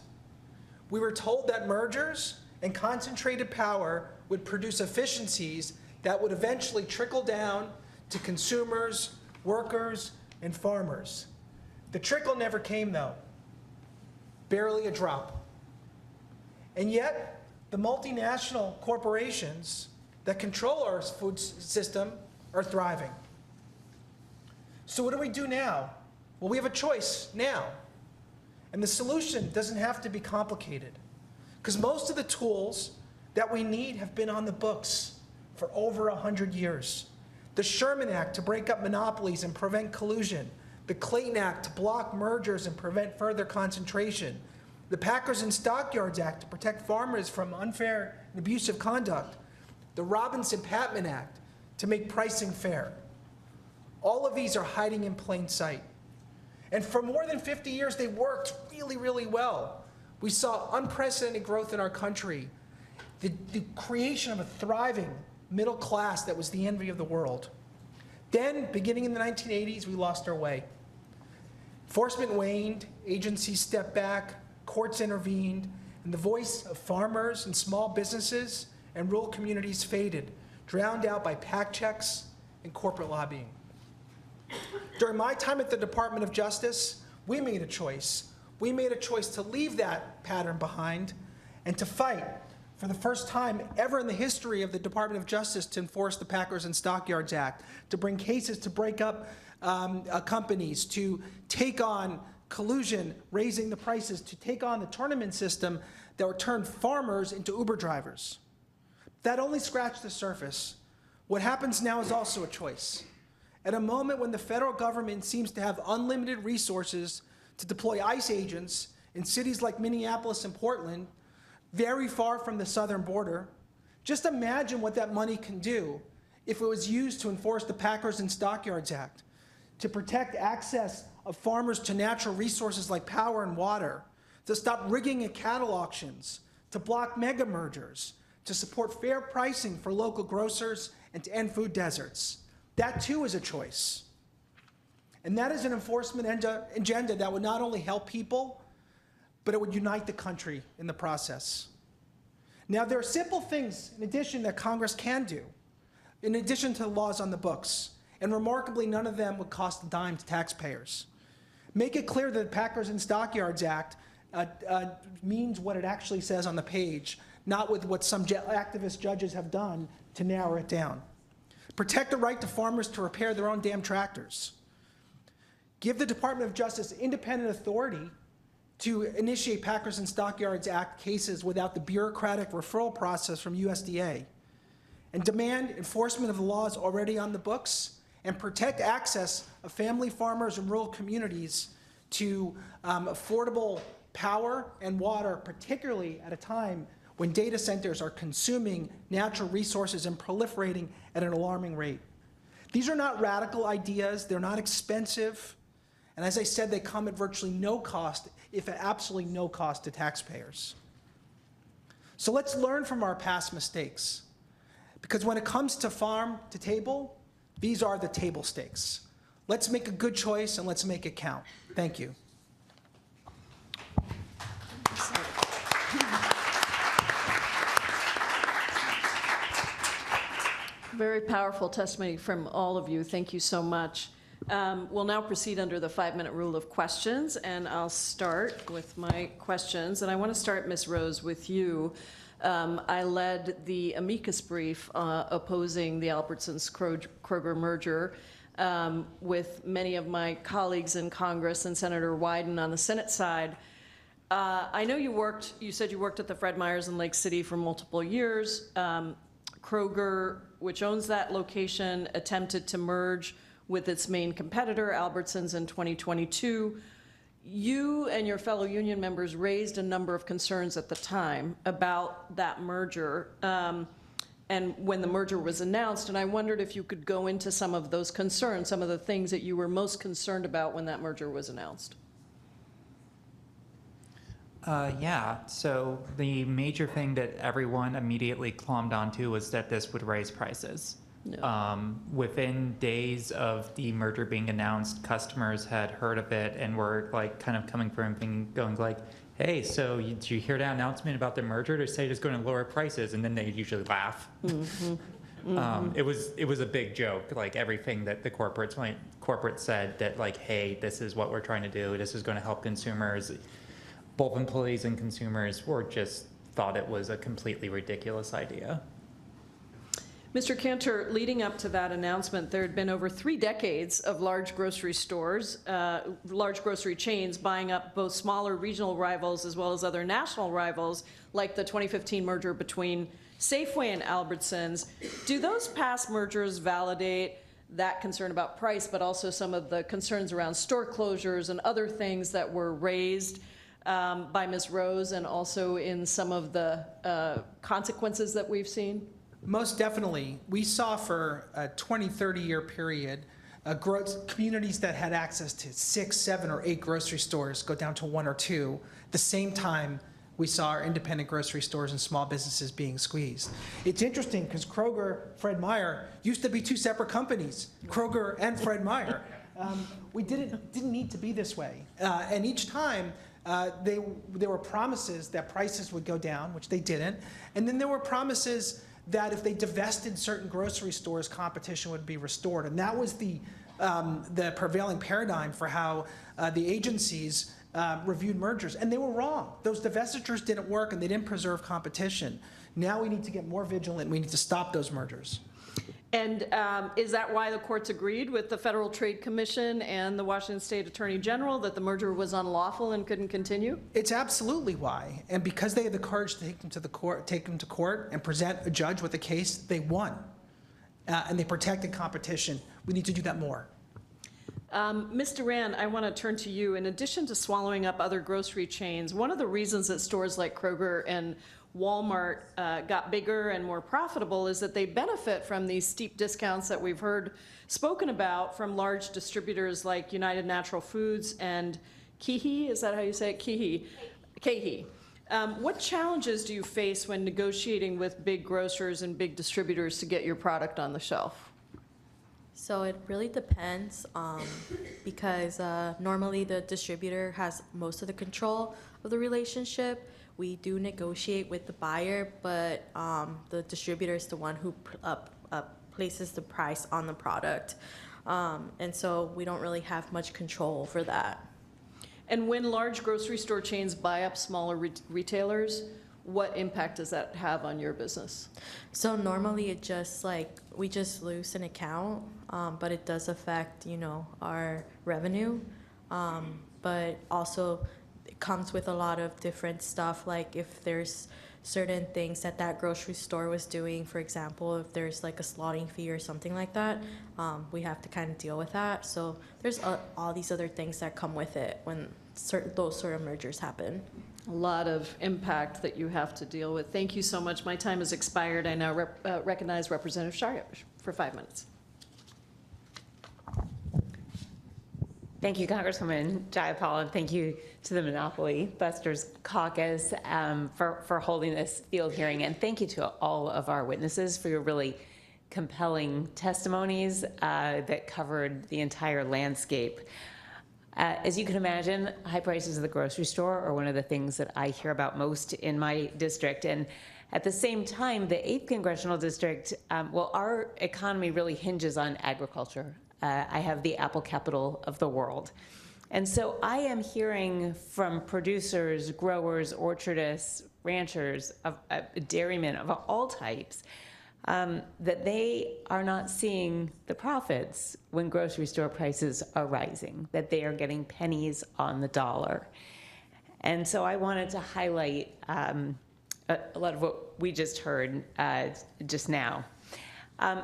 We were told that mergers and concentrated power would produce efficiencies that would eventually trickle down to consumers, workers, and farmers. The trickle never came, though. Barely a drop. And yet, the multinational corporations that control our food system are thriving. So what do we do now? Well, we have a choice now. And the solution doesn't have to be complicated, because most of the tools that we need have been on the books for over 100 years. The Sherman Act to break up monopolies and prevent collusion, the Clayton Act to block mergers and prevent further concentration, the Packers and Stockyards Act to protect farmers from unfair and abusive conduct, the Robinson-Patman Act to make pricing fair. All of these are hiding in plain sight. And for more than 50 years, they worked really, really well. We saw unprecedented growth in our country, the creation of a thriving middle class that was the envy of the world. Then, beginning in the 1980s, we lost our way. Enforcement waned, agencies stepped back, courts intervened, and the voice of farmers and small businesses and rural communities faded, drowned out by PAC checks and corporate lobbying. During my time at the Department of Justice, we made a choice. We made a choice to leave that pattern behind and to fight for the first time ever in the history of the Department of Justice to enforce the Packers and Stockyards Act, to bring cases to break up companies, to take on collusion, raising the prices, to take on the tournament system that would turn farmers into Uber drivers. That only scratched the surface. What happens now is also a choice. At a moment when the federal government seems to have unlimited resources to deploy ICE agents in cities like Minneapolis and Portland, very far from the southern border, just imagine what that money can do if it was used to enforce the Packers and Stockyards Act, to protect access of farmers to natural resources like power and water, to stop rigging at cattle auctions, to block mega mergers, to support fair pricing for local grocers, and to end food deserts. That too is a choice. And that is an enforcement agenda that would not only help people, but it would unite the country in the process. Now, there are simple things in addition that Congress can do, in addition to the laws on the books, and remarkably, none of them would cost a dime to taxpayers. Make it clear that the Packers and Stockyards Act means what it actually says on the page, not with what some activist judges have done to narrow it down. Protect the right to farmers to repair their own damn tractors. Give the Department of Justice independent authority to initiate Packers and Stockyards Act cases without the bureaucratic referral process from USDA. And demand enforcement of the laws already on the books, and protect access of family farmers and rural communities to affordable power and water, particularly at a time when data centers are consuming natural resources and proliferating at an alarming rate. These are not radical ideas, they're not expensive, and as I said, they come at virtually no cost, if at absolutely no cost to taxpayers. So let's learn from our past mistakes, because when it comes to farm to table, these are the table stakes. Let's make a good choice and let's make it count. Thank you. Very powerful testimony from all of you. Thank you so much. We'll now proceed under the 5-minute rule of questions, and I'll start with my questions. And I want to start, Ms. Rose, with you. I led the amicus brief opposing the Albertsons-Kroger merger with many of my colleagues in Congress and Senator Wyden on the Senate side. I know you said you worked at the Fred Meyers in Lake City for multiple years. Kroger, which owns that location, attempted to merge with its main competitor, Albertsons, in 2022. You and your fellow union members raised a number of concerns at the time about that merger. and when the merger was announced, and I wondered if you could go into some of those concerns, some of the things that you were most concerned about when that merger was announced. Yeah, so the major thing that everyone immediately clommed onto was that this would raise prices. No. Within days of the merger being announced, customers had heard of it and were like kind of coming for him, going like, hey, so did you hear that announcement about the merger? They say it's going to lower prices, and then they usually laugh. It was a big joke, like everything that the corporate said that like, hey, this is what we're trying to do. This is going to help consumers. Both employees and consumers were just thought it was a completely ridiculous idea. Mr. Cantor, leading up to that announcement, there had been over 3 decades of large grocery stores, large grocery chains buying up both smaller regional rivals as well as other national rivals, like the 2015 merger between Safeway and Albertsons. Do those past mergers validate that concern about price, but also some of the concerns around store closures and other things that were raised by Ms. Rose, and also in some of the consequences that we've seen? Most definitely. We saw for a 20, 30-year period, communities that had access to 6, 7, or 8 grocery stores go down to 1 or 2. At the same time, we saw our independent grocery stores and small businesses being squeezed. It's interesting because Kroger, Fred Meyer used to be 2 separate companies, Kroger and Fred Meyer. We didn't need to be this way. And each time, there were promises that prices would go down, which they didn't. And then there were promises that if they divested certain grocery stores, competition would be restored. And that was the prevailing paradigm for how the agencies reviewed mergers. And they were wrong. Those divestitures didn't work, and they didn't preserve competition. Now we need to get more vigilant. We need to stop those mergers. And is that why the courts agreed with the Federal Trade Commission and the Washington State Attorney General that the merger was unlawful and couldn't continue? It's absolutely why. And because they had the courage to take them to court and present a judge with a case, they won. And they protected competition. We need to do that more. Ms. Duran, I want to turn to you. In addition to swallowing up other grocery chains, one of the reasons that stores like Kroger and Walmart got bigger and more profitable is that they benefit from these steep discounts that we've heard spoken about from large distributors like United Natural Foods and KeHE. Is that how you say it? KeHE. What challenges do you face when negotiating with big grocers and big distributors to get your product on the shelf? So it really depends because normally the distributor has most of the control of the relationship. We do negotiate with the buyer, but the distributor is the one who places the price on the product. And so we don't really have much control over that. And when large grocery store chains buy up smaller retailers, what impact does that have on your business? So normally it just we just lose an account, but it does affect, our revenue. But also it comes with a lot of different stuff, like if there's certain things that grocery store was doing, for example, if there's like a slotting fee or something like that, we have to kind of deal with that. So there's all these other things that come with it when those sort of mergers happen. A lot of impact that you have to deal with. Thank you so much. My time has expired. I now recognize Representative Shariat for 5 minutes. Thank you, Congresswoman Jayapal, and thank you to the Monopoly Busters Caucus for holding this field hearing. And thank you to all of our witnesses for your really compelling testimonies that covered the entire landscape. As you can imagine, high prices at the grocery store are one of the things that I hear about most in my district. And at the same time, the 8th Congressional District, our economy really hinges on agriculture. I have the apple capital of the world. And so I am hearing from producers, growers, orchardists, ranchers, dairymen of all types, that they are not seeing the profits when grocery store prices are rising, that they are getting pennies on the dollar. And so I wanted to highlight a lot of what we just heard just now.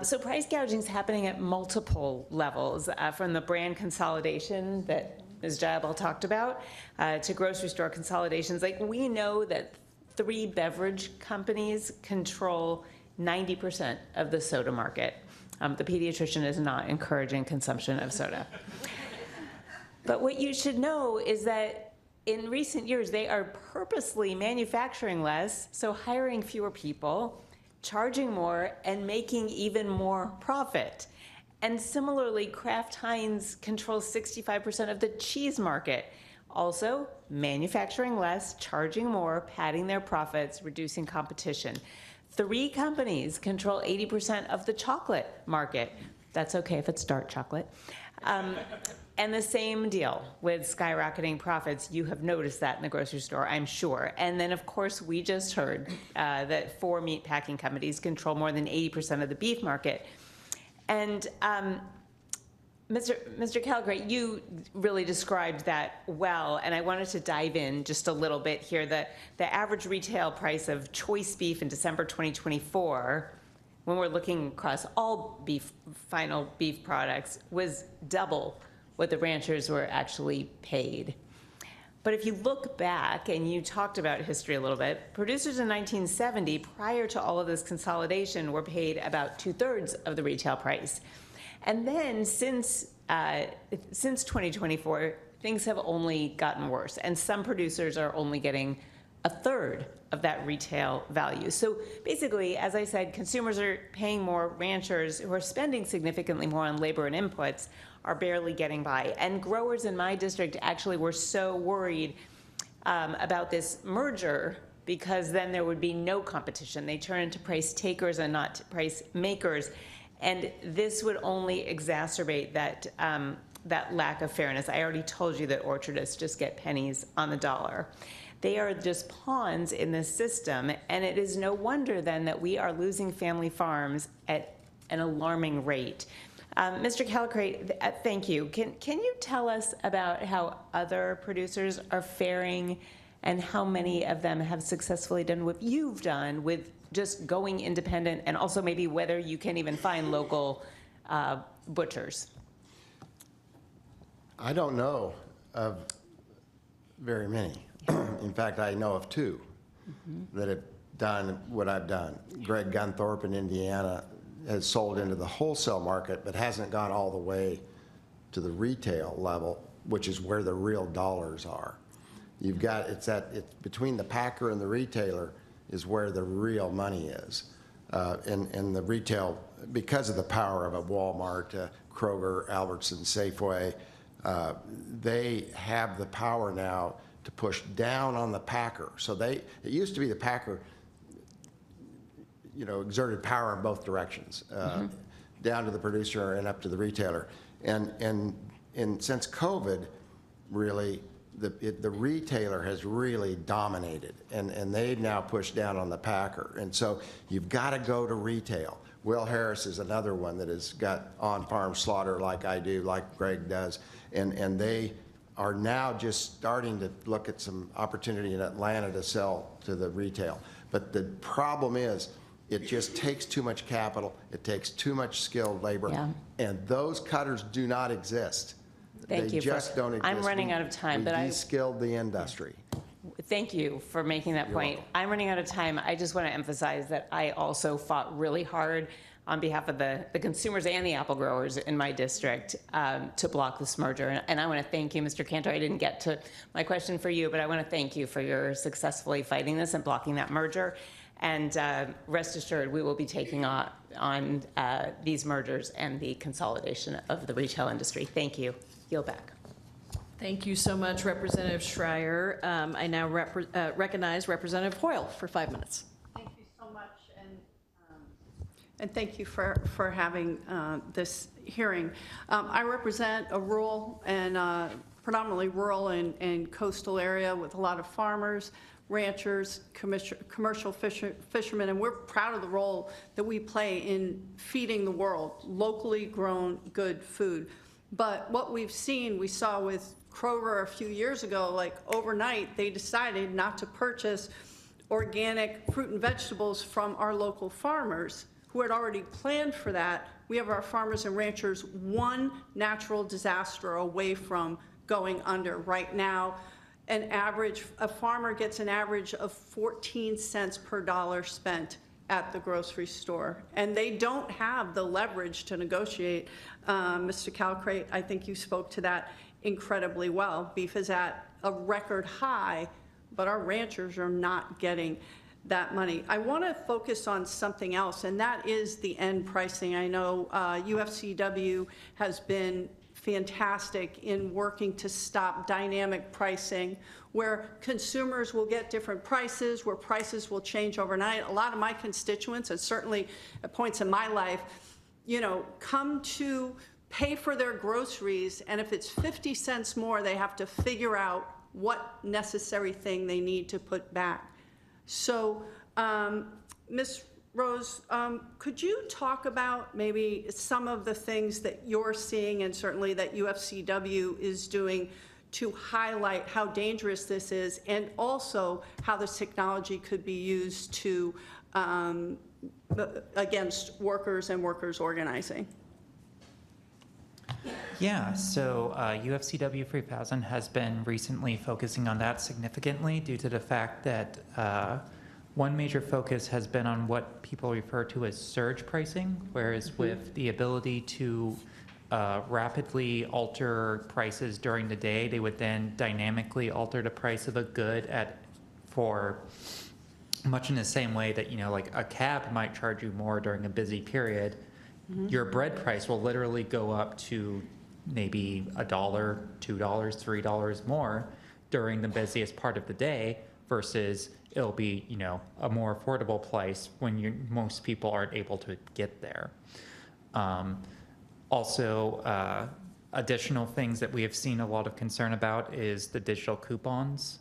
So price gouging is happening at multiple levels, from the brand consolidation that Ms. Jayapal talked about, to grocery store consolidations. Like, we know that 3 beverage companies control 90% of the soda market. The pediatrician is not encouraging consumption of soda. But what you should know is that in recent years, they are purposely manufacturing less, so hiring fewer people, charging more, and making even more profit. And similarly, Kraft Heinz controls 65% of the cheese market. Also, manufacturing less, charging more, padding their profits, reducing competition. 3 companies control 80% of the chocolate market. That's okay if it's dark chocolate. And the same deal with skyrocketing profits. You have noticed that in the grocery store, I'm sure. And then, of course, we just heard that 4 meat packing companies control more than 80% of the beef market. And Mr. Calgary, you really described that well, and I wanted to dive in just a little bit here. The average retail price of choice beef in December 2024, when we're looking across all final beef products, was double what the ranchers were actually paid. But if you look back, and you talked about history a little bit, producers in 1970, prior to all of this consolidation, were paid about 2/3 of the retail price. And then since 2024, things have only gotten worse, and some producers are only getting 1/3 of that retail value. So basically, as I said, consumers are paying more. Ranchers, who are spending significantly more on labor and inputs, are barely getting by. And growers in my district actually were so worried about this merger, because then there would be no competition. They turn into price takers and not price makers. And this would only exacerbate that, that lack of fairness. I already told you that orchardists just get pennies on the dollar. They are just pawns in this system, and it is no wonder then that we are losing family farms at an alarming rate. Mr. Calcrate, thank you. Can you tell us about how other producers are faring, and how many of them have successfully done what you've done with just going independent, and also maybe whether you can even find local butchers? I don't know of very many. In fact, I know of 2 that have done what I've done. Greg Gunthorpe in Indiana has sold into the wholesale market, but hasn't gone all the way to the retail level, which is where the real dollars are. You've got, it's between the packer and the retailer is where the real money is. And the retail, because of the power of a Walmart, Kroger, Albertsons, Safeway, they have the power now to push down on the packer. So it used to be the packer, exerted power in both directions, down to the producer and up to the retailer. And since COVID, really, the retailer has really dominated, and they've now pushed down on the packer. And so you've got to go to retail. Will Harris is another one that has got on-farm slaughter like I do, like Greg does, and they are now just starting to look at some opportunity in Atlanta to sell to the retail. But the problem is, it just takes too much capital, it takes too much skilled labor, and those cutters do not exist. Thank you. They just don't exist. I'm running out of time, but we de-skilled the industry. Thank you for making that point. Welcome. I'm running out of time. I just want to emphasize that I also fought really hard on behalf of the consumers and the apple growers in my district to block this merger. And I want to thank you, Mr. Cantor. I didn't get to my question for you, but I want to thank you for your successfully fighting this and blocking that merger. And rest assured, we will be taking on these mergers and the consolidation of the retail industry. Thank you. Yield back. Thank you so much, Representative Schreier. I now recognize Representative Hoyle for 5 minutes. Thank you so much, and thank you for having this hearing. I represent a rural and predominantly rural and coastal area with a lot of farmers, ranchers, commercial fishermen, and we're proud of the role that we play in feeding the world locally grown good food. But what we saw with Kroger a few years ago, like overnight, they decided not to purchase organic fruit and vegetables from our local farmers who had already planned for that. We have our farmers and ranchers one natural disaster away from going under. Right now, a farmer gets an average of 14 cents per dollar spent at the grocery store, and they don't have the leverage to negotiate. Mr. Calcrate, I think you spoke to that incredibly well. Beef is at a record high, but our ranchers are not getting that money. I want to focus on something else, and that is the end pricing. I know UFCW has been fantastic in working to stop dynamic pricing, where consumers will get different prices, where prices will change overnight. A lot of my constituents, and certainly at points in my life, come to pay for their groceries, and if it's 50 cents more, they have to figure out what necessary thing they need to put back. So, Ms. Rose, could you talk about maybe some of the things that you're seeing, and certainly that UFCW is doing, to highlight how dangerous this is, and also how this technology could be used to against workers and workers organizing? Yeah, so UFCW 3000 has been recently focusing on that significantly due to the fact that one major focus has been on what people refer to as surge pricing, whereas with the ability to rapidly alter prices during the day, they would then dynamically alter the price of a good for much in the same way that, like a cab might charge you more during a busy period. Your bread price will literally go up to maybe $1, $2, $3 more during the busiest part of the day, versus it'll be, a more affordable price when most people aren't able to get there. Also, additional things that we have seen a lot of concern about is the digital coupons,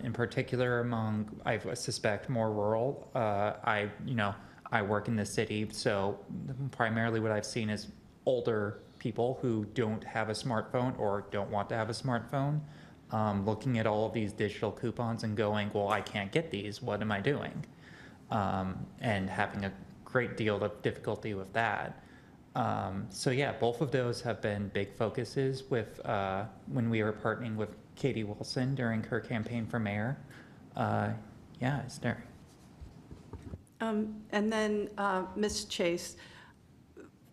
in particular among, I suspect, more rural. I work in the city, so primarily what I've seen is older people who don't have a smartphone or don't want to have a smartphone, looking at all of these digital coupons and going, well, I can't get these, what am I doing? And having a great deal of difficulty with that. So yeah, both of those have been big focuses with when we were partnering with Katie Wilson during her campaign for mayor. Yeah, it's there. And then, Ms. Chase,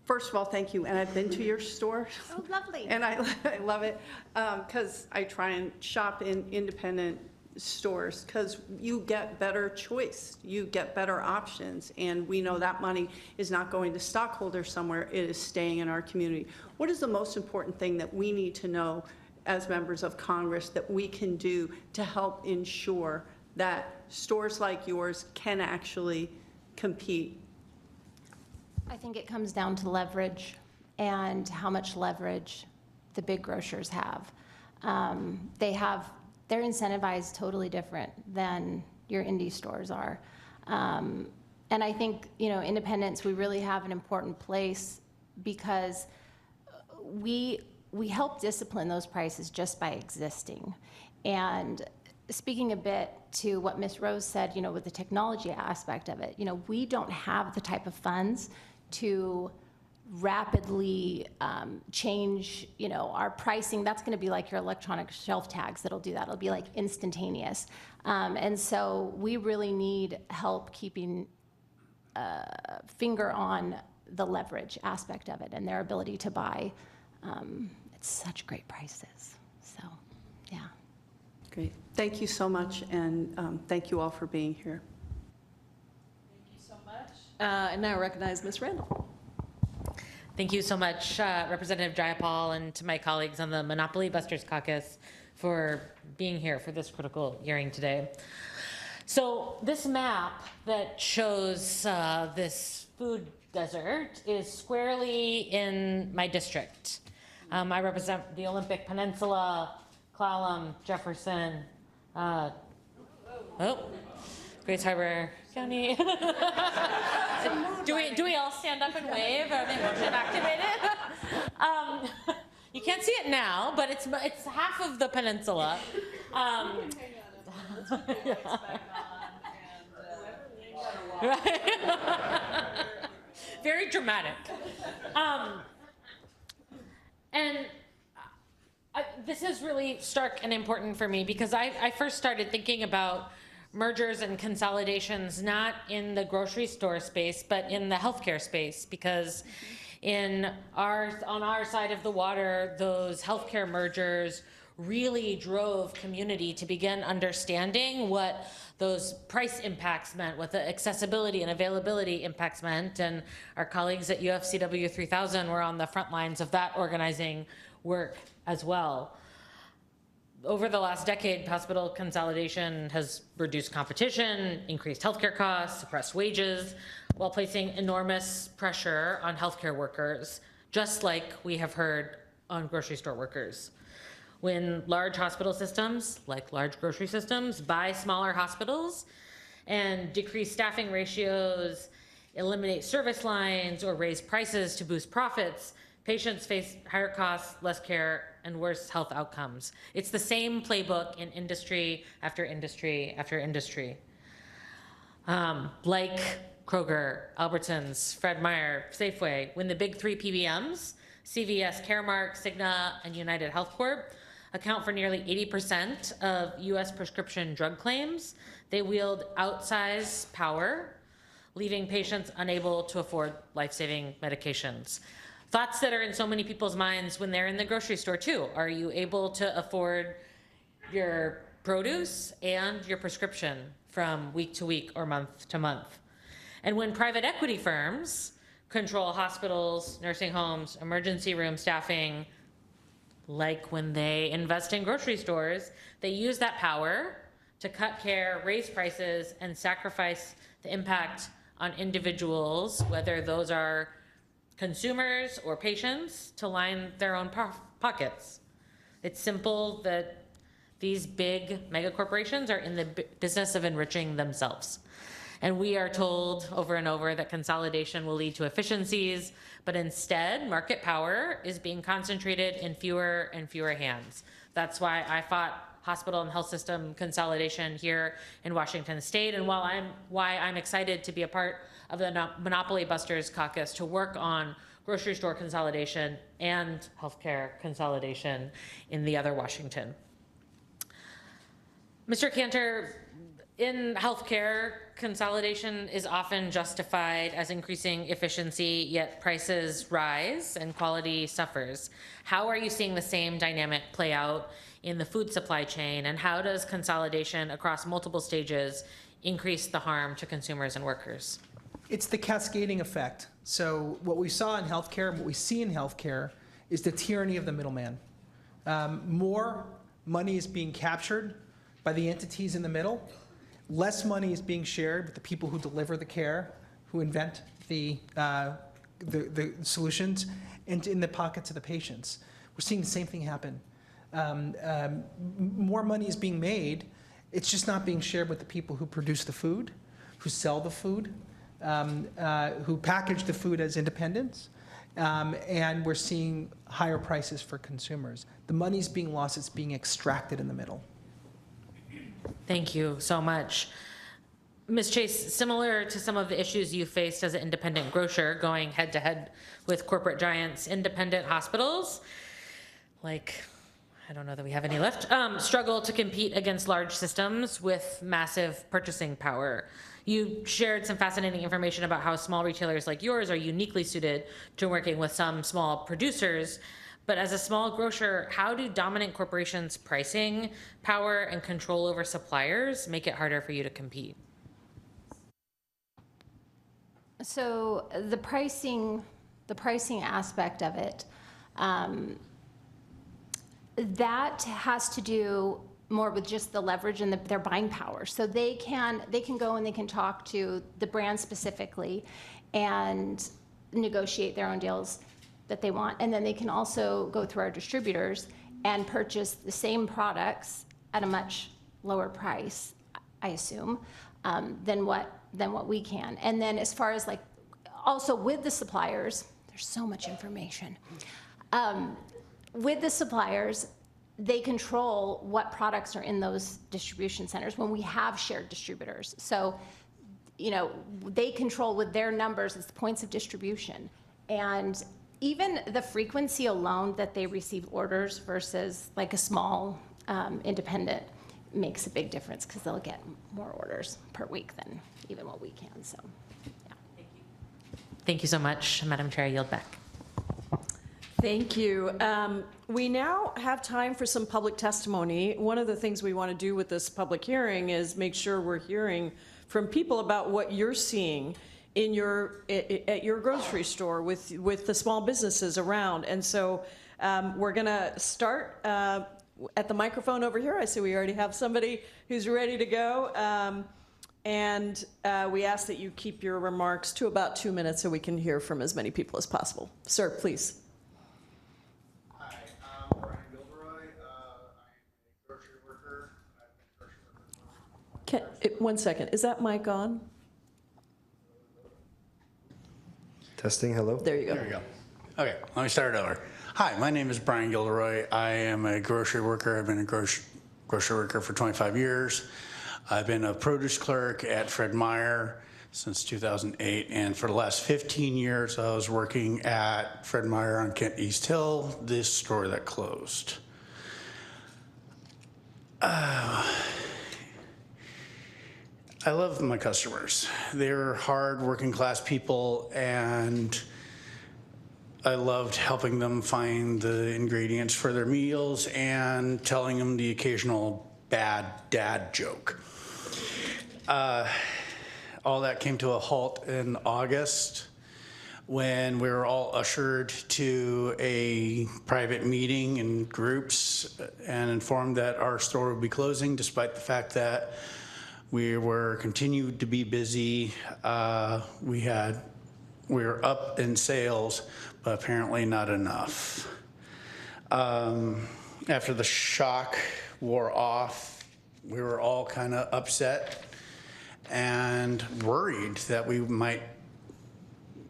first of all, thank you. And I've been to your store. Oh, lovely. And I love it because I try and shop in independent stores, because you get better choice, you get better options, and we know that money is not going to stockholders somewhere, it is staying in our community. What is the most important thing that we need to know as members of Congress that we can do to help ensure that stores like yours can actually compete? I think it comes down to leverage and how much leverage the big grocers have. They're incentivized totally different than your indie stores are. And I think, independents, we really have an important place, because we help discipline those prices just by existing. And speaking a bit to what Ms. Rose said, with the technology aspect of it, we don't have the type of funds to rapidly change, our pricing. That's going to be like your electronic shelf tags that'll do that. It'll be like instantaneous. And so we really need help keeping a finger on the leverage aspect of it and their ability to buy at such great prices. So, yeah. Great. Thank you so much, and thank you all for being here. Thank you so much. And now I recognize Ms. Randall. Thank you so much, Representative Jayapal, and to my colleagues on the Monopoly Busters Caucus for being here for this critical hearing today. So this map that shows this food desert is squarely in my district. I represent the Olympic Peninsula, Clallam, Jefferson, Grace Harbor County. Do we all stand up and wave? Are they motion activated? You can't see it now, but it's half of the peninsula. Very dramatic. And this is really stark and important for me, because I first started thinking about mergers and consolidations, not in the grocery store space, but in the healthcare space, because on our side of the water, those healthcare mergers really drove community to begin understanding what those price impacts meant, what the accessibility and availability impacts meant. And our colleagues at UFCW 3000 were on the front lines of that organizing work as well. Over the last decade, hospital consolidation has reduced competition, increased healthcare costs, suppressed wages, while placing enormous pressure on healthcare workers, just like we have heard on grocery store workers. When large hospital systems, like large grocery systems, buy smaller hospitals and decrease staffing ratios, eliminate service lines, or raise prices to boost profits, patients face higher costs, less care, and worse health outcomes. It's the same playbook in industry after industry after industry. Like Kroger, Albertsons, Fred Meyer, Safeway, when the big three PBMs, CVS, Caremark, Cigna, and United Health Corp, account for nearly 80% of US prescription drug claims, they wield outsized power, leaving patients unable to afford life-saving medications. Thoughts that are in so many people's minds when they're in the grocery store too. Are you able to afford your produce and your prescription from week to week or month to month? And when private equity firms control hospitals, nursing homes, emergency room staffing, like when they invest in grocery stores, they use that power to cut care, raise prices, and sacrifice the impact on individuals, whether those are consumers or patients, to line their own pockets. It's simple that these big mega corporations are in the business of enriching themselves. And we are told over and over that consolidation will lead to efficiencies, but instead, market power is being concentrated in fewer and fewer hands. That's why I fought hospital and health system consolidation here in Washington State, and why I'm excited to be a part of the Monopoly Busters Caucus to work on grocery store consolidation and healthcare consolidation in the other Washington. Mr. Cantor, in healthcare, consolidation is often justified as increasing efficiency, yet prices rise and quality suffers. How are you seeing the same dynamic play out in the food supply chain, and how does consolidation across multiple stages increase the harm to consumers and workers? It's the cascading effect. So what we saw in healthcare and what we see in healthcare is the tyranny of the middleman. More money is being captured by the entities in the middle. Less money is being shared with the people who deliver the care, who invent the solutions, and in the pockets of the patients. We're seeing the same thing happen. More money is being made. It's just not being shared with the people who produce the food, who sell the food, who package the food as independents. And we're seeing higher prices for consumers. The money's being lost. It's being extracted in the middle. Thank you so much. Ms. Chase, similar to some of the issues you faced as an independent grocer going head to head with corporate giants, independent hospitals, like, I don't know that we have any left, struggle to compete against large systems with massive purchasing power. You shared some fascinating information about how small retailers like yours are uniquely suited to working with some small producers. But as a small grocer, how do dominant corporations' pricing power and control over suppliers make it harder for you to compete? So the pricing aspect of it, that has to do more with just the leverage and their buying power. So they can go and they can talk to the brand specifically and negotiate their own deals that they want. And then they can also go through our distributors and purchase the same products at a much lower price, I assume, than what we can. And then as far as like, also with the suppliers, there's so much information. With the suppliers, they control what products are in those distribution centers when we have shared distributors. So, you know, they control with their numbers, it's the points of distribution. And even the frequency alone that they receive orders versus like a small independent makes a big difference because they'll get more orders per week than even what we can, so, yeah. Thank you so much, Madam Chair. I yield back. Thank you. We now have time for some public testimony. One of the things we want to do with this public hearing is make sure we're hearing from people about what you're seeing in at your grocery store with the small businesses around. And so we're going to start at the microphone over here. I see we already have somebody who's ready to go. And we ask that you keep your remarks to about 2 minutes so we can hear from as many people as possible. Sir, please. Hi, I'm Brian Gilderoy. I'm a grocery worker. I've been a grocery worker for 1 second. Is that mic on? Testing, hello? There you go. There we go. Okay, let me start over. Hi, my name is Brian Gilderoy. I am a grocery worker. I've been a grocery worker for 25 years. I've been a produce clerk at Fred Meyer since 2008, and for the last 15 years, I was working at Fred Meyer on Kent East Hill, this store that closed. I love my customers. They're hard working class people, and I loved helping them find the ingredients for their meals and telling them the occasional bad dad joke. All that came to a halt in August when we were all ushered to a private meeting in groups and informed that our store would be closing, despite the fact that we were continued to be busy. We were up in sales, but apparently not enough. After the shock wore off, we were all kind of upset and worried that we might,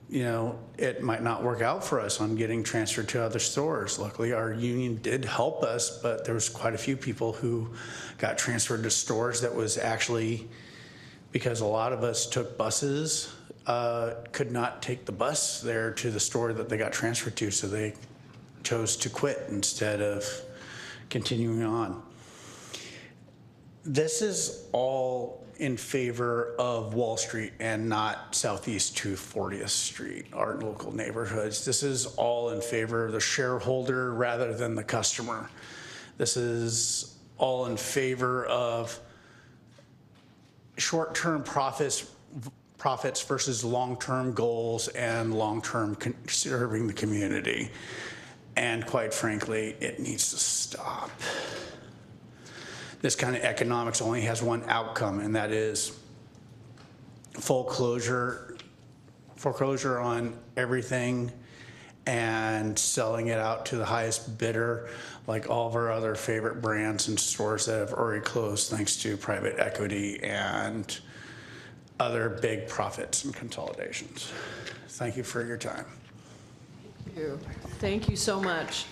it might not work out for us on getting transferred to other stores. Luckily, our union did help us, but there was quite a few people who got transferred to stores that was actually, because a lot of us took buses, could not take the bus there to the store that they got transferred to, so they chose to quit instead of continuing on. This is all in favor of Wall Street and not Southeast 240th Street, our local neighborhoods. This is all in favor of the shareholder rather than the customer. This is all in favor of short-term profits versus long-term goals and long-term serving the community. And quite frankly, it needs to stop. This kind of economics only has one outcome, and that is foreclosure on everything and selling it out to the highest bidder, like all of our other favorite brands and stores that have already closed thanks to private equity and other big profits and consolidations. Thank you for your time. Thank you. Thank you so much.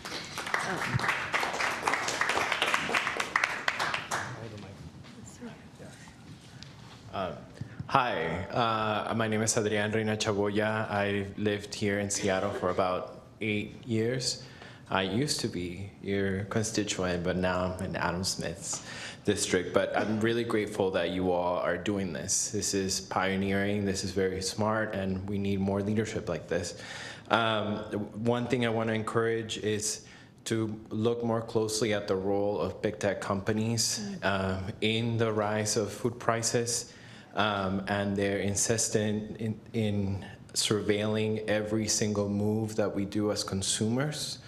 Hi, my name is Adrian Reina Chaboya. I lived here in Seattle for about 8 years. I used to be your constituent, but now I'm in Adam Smith's district. But I'm really grateful that you all are doing this. This is pioneering, this is very smart, and we need more leadership like this. One thing I want to encourage is to look more closely at the role of big tech companies in the rise of food prices. And they're insistent in surveilling every single move that we do as consumers.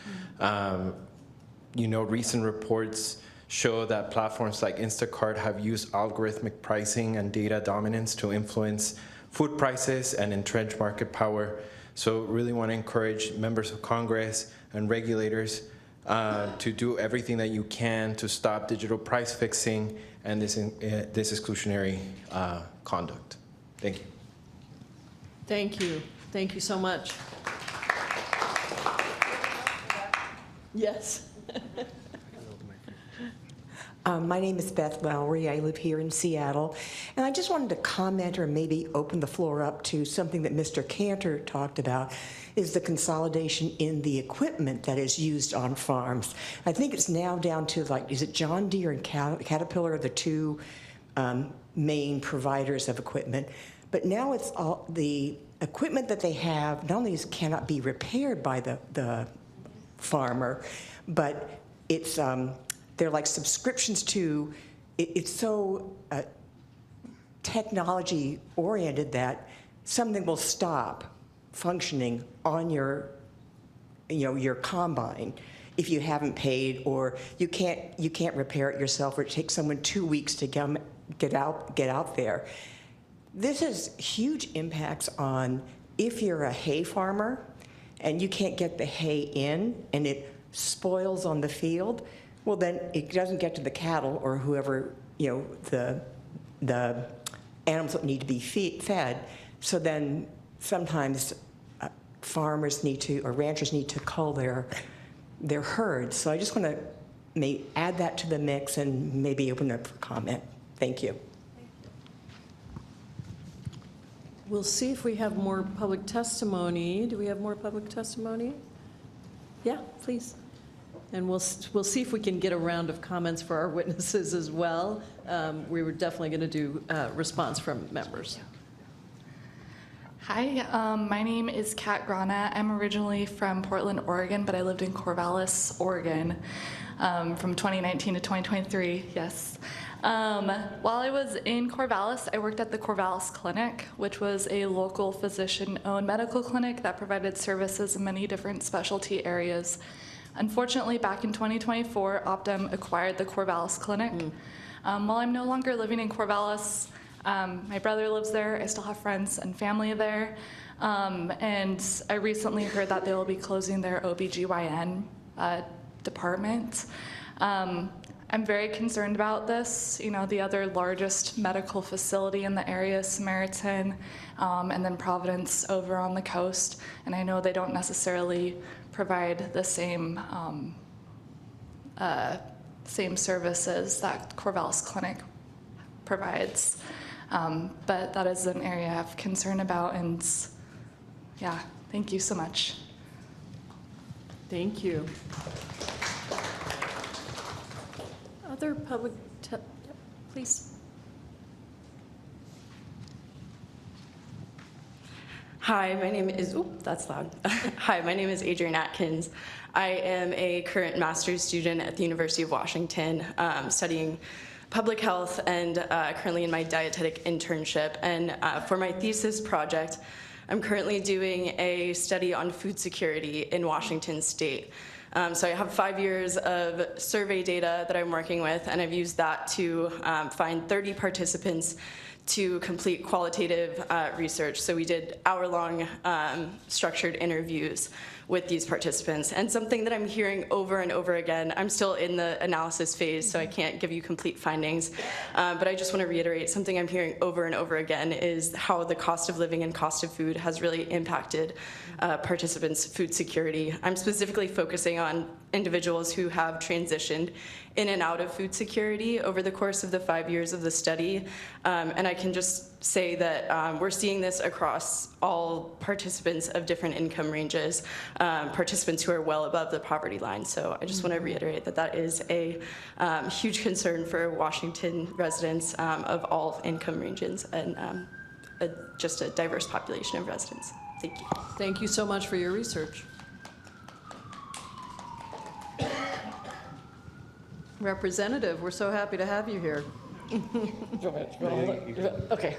Recent reports show that platforms like Instacart have used algorithmic pricing and data dominance to influence food prices and entrench market power. So really want to encourage members of Congress and regulators to do everything that you can to stop digital price fixing and this exclusionary conduct. Thank you. Thank you. Thank you so much. Yes. My name is Beth Lowry. I live here in Seattle. And I just wanted to comment or maybe open the floor up to something that Mr. Cantor talked about, is the consolidation in the equipment that is used on farms. I think it's now down to, like, is it John Deere and Caterpillar are the two main providers of equipment. But now it's all the equipment that they have not only cannot be repaired by the farmer, but it's they're like subscriptions to, it's so technology oriented that something will stop functioning on your, your combine if you haven't paid, or you can't repair it yourself, or it takes someone 2 weeks to get out there. This has huge impacts on if you're a hay farmer and you can't get the hay in and it spoils on the field. Well, then it doesn't get to the cattle or whoever, the animals that need to be fed. So then sometimes farmers need to, or ranchers need to cull their herds. So I just want to add that to the mix and maybe open up for comment. Thank you. We'll see if we have more public testimony. Do we have more public testimony? Yeah, please. And we'll see if we can get a round of comments for our witnesses as well. We were definitely going to do response from members. Hi, my name is Kat Grana. I'm originally from Portland, Oregon, but I lived in Corvallis, Oregon from 2019 to 2023, yes. While I was in Corvallis, I worked at the Corvallis Clinic, which was a local physician-owned medical clinic that provided services in many different specialty areas. Unfortunately, back in 2024, Optum acquired the Corvallis Clinic. While I'm no longer living in Corvallis, my brother lives there. I still have friends and family there. And I recently heard that they will be closing their OBGYN department. I'm very concerned about this. The other largest medical facility in the area is Samaritan, and then Providence over on the coast. And I know they don't necessarily provide the same services that Corvallis Clinic provides. But that is an area I have concern about, and yeah, thank you so much. Thank you. Other public, please. Hi, my name is, that's loud. Hi, my name is Adrienne Atkins. I am a current master's student at the University of Washington, studying public health, and currently in my dietetic internship. And for my thesis project, I'm currently doing a study on food security in Washington State. So I have 5 years of survey data that I'm working with, and I've used that to find 30 participants to complete qualitative research. So we did hour-long structured interviews with these participants. And something that I'm hearing over and over again, I'm still in the analysis phase, so I can't give you complete findings, but I just want to reiterate something I'm hearing over and over again is how the cost of living and cost of food has really impacted participants' food security. I'm specifically focusing on individuals who have transitioned in and out of food security over the course of the 5 years of the study. And I can just say that we're seeing this across all participants of different income ranges, participants who are well above the poverty line. So I just want to reiterate that that is a huge concern for Washington residents of all income ranges, and just a diverse population of residents. Thank you. Thank you so much for your research. Representative, we're so happy to have you here. Okay.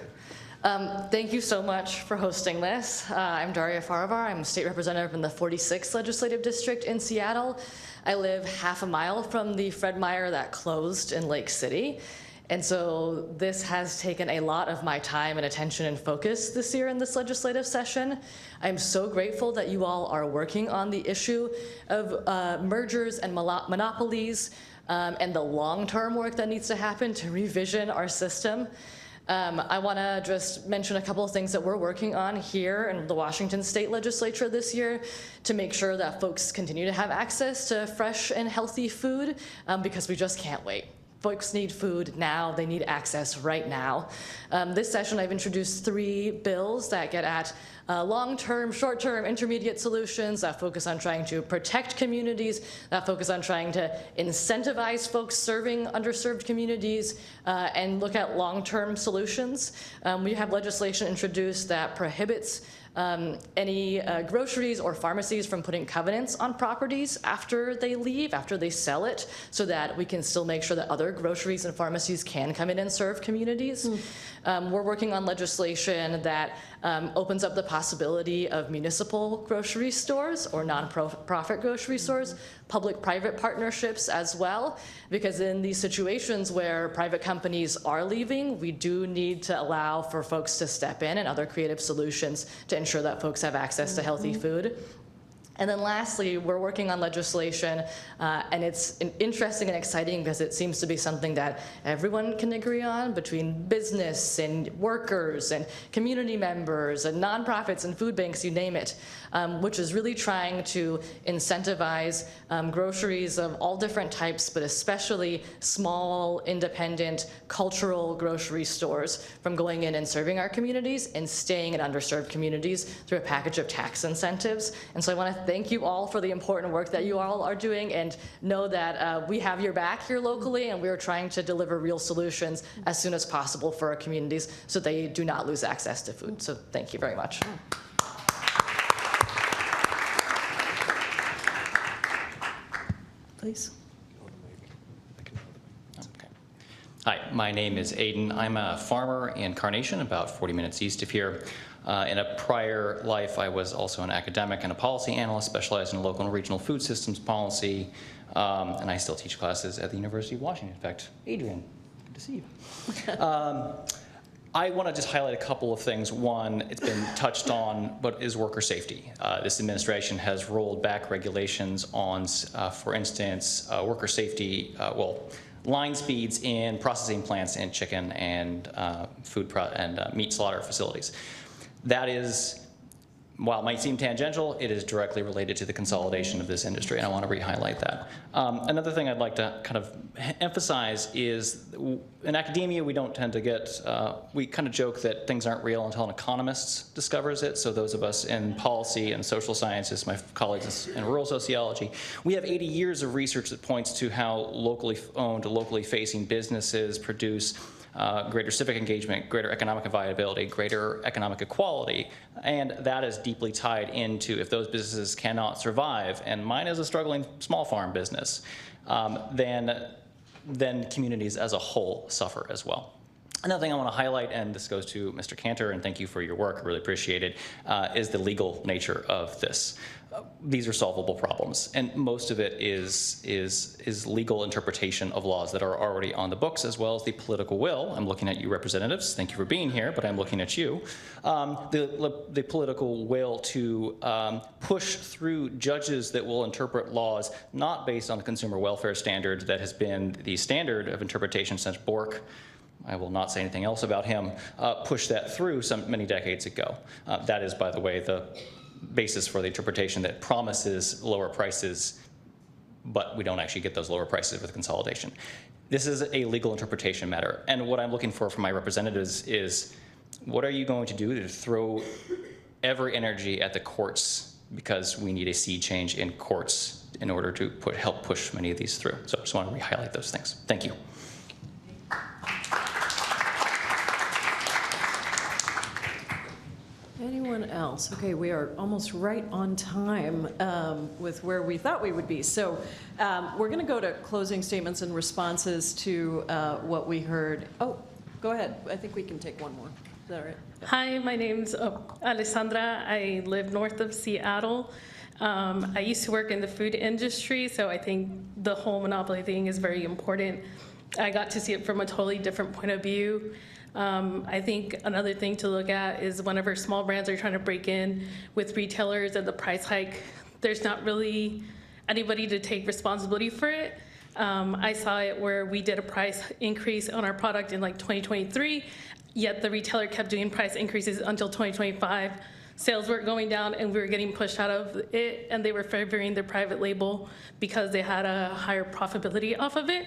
Thank you so much for hosting this. I'm Daria Farivar. I'm a state representative in the 46th Legislative District in Seattle. I live half a mile from the Fred Meyer that closed in Lake City. And so this has taken a lot of my time and attention and focus this year in this legislative session. I'm so grateful that you all are working on the issue of mergers and monopolies, and the long-term work that needs to happen to revision our system. I want to just mention a couple of things that we're working on here in the Washington State Legislature this year to make sure that folks continue to have access to fresh and healthy food, because we just can't wait. Folks need food now. They need access right now. This session, I've introduced 3 bills that get at long-term, short-term, intermediate solutions that focus on trying to protect communities, that focus on trying to incentivize folks serving underserved communities, and look at long-term solutions. We have legislation introduced that prohibits any groceries or pharmacies from putting covenants on properties after they leave, after they sell it, so that we can still make sure that other groceries and pharmacies can come in and serve communities. We're working on legislation that opens up the possibility of municipal grocery stores or nonprofit grocery stores, public-private partnerships as well, because in these situations where private companies are leaving, we do need to allow for folks to step in and other creative solutions to ensure that folks have access to healthy food. And then lastly, we're working on legislation, and it's interesting and exciting because it seems to be something that everyone can agree on between business and workers and community members and nonprofits and food banks, you name it, which is really trying to incentivize groceries of all different types, but especially small, independent, cultural grocery stores from going in and serving our communities and staying in underserved communities through a package of tax incentives. And so I want to thank you all for the important work that you all are doing, and know that we have your back here locally, and we are trying to deliver real solutions as soon as possible for our communities so they do not lose access to food. So thank you very much. Please. Hi, my name is Aiden. I'm a farmer in Carnation, about 40 minutes east of here. In a prior life, I was also an academic and a policy analyst specialized in local and regional food systems policy, and I still teach classes at the University of Washington. In fact, Adrian, good to see you. I want to just highlight a couple of things. One, it's been touched on, but is worker safety. This administration has rolled back regulations on, for instance, worker safety, line speeds in processing plants in chicken and meat slaughter facilities. That is, while it might seem tangential, it is directly related to the consolidation of this industry, and I want to re-highlight that. Another thing I'd like to kind of emphasize is in academia, we don't tend to get, we kind of joke that things aren't real until an economist discovers it. So those of us in policy and social sciences, my colleagues in rural sociology, we have 80 years of research that points to how locally owned, locally facing businesses produce greater civic engagement, greater economic viability, greater economic equality, and that is deeply tied into if those businesses cannot survive, and mine is a struggling small farm business, then communities as a whole suffer as well. Another thing I want to highlight, and this goes to Mr. Cantor, and thank you for your work, I really appreciate it, is the legal nature of this. These are solvable problems, and most of it is legal interpretation of laws that are already on the books, as well as the political will. I'm looking at you, representatives. Thank you for being here, but I'm looking at you. The political will to push through judges that will interpret laws not based on the consumer welfare standard that has been the standard of interpretation since Bork. I will not say anything else about him, pushed that through many decades ago. That is, by the way, the basis for the interpretation that promises lower prices, but we don't actually get those lower prices with consolidation. This is a legal interpretation matter, and what I'm looking for from my representatives is, what are you going to do to throw every energy at the courts, because we need a sea change in courts in order to help push many of these through. So I just want to re-highlight those things. Thank you. Anyone else? Okay, we are almost right on time with where we thought we would be. So we're going to go to closing statements and responses to what we heard. Oh, go ahead. I think we can take one more. Is that right? Hi, my name's Alessandra. I live north of Seattle. I used to work in the food industry, so I think the whole monopoly thing is very important. I got to see it from a totally different point of view. I think another thing to look at is whenever small brands are trying to break in with retailers and the price hike, there's not really anybody to take responsibility for it. I saw it where we did a price increase on our product in like 2023, yet the retailer kept doing price increases until 2025. Sales were going down and we were getting pushed out of it, and they were favoring their private label because they had a higher profitability off of it.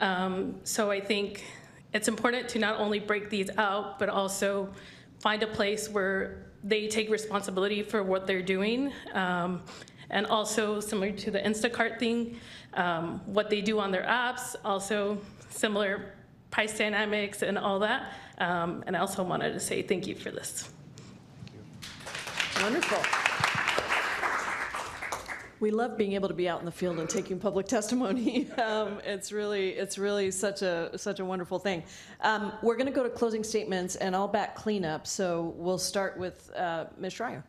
So I think it's important to not only break these out, but also find a place where they take responsibility for what they're doing. And also similar to the Instacart thing, what they do on their apps, also similar price dynamics and all that. And I also wanted to say thank you for this. Wonderful. We love being able to be out in the field and taking public testimony. It's really such a wonderful thing. We're going to go to closing statements and all back cleanup. So we'll start with Ms. Schreier.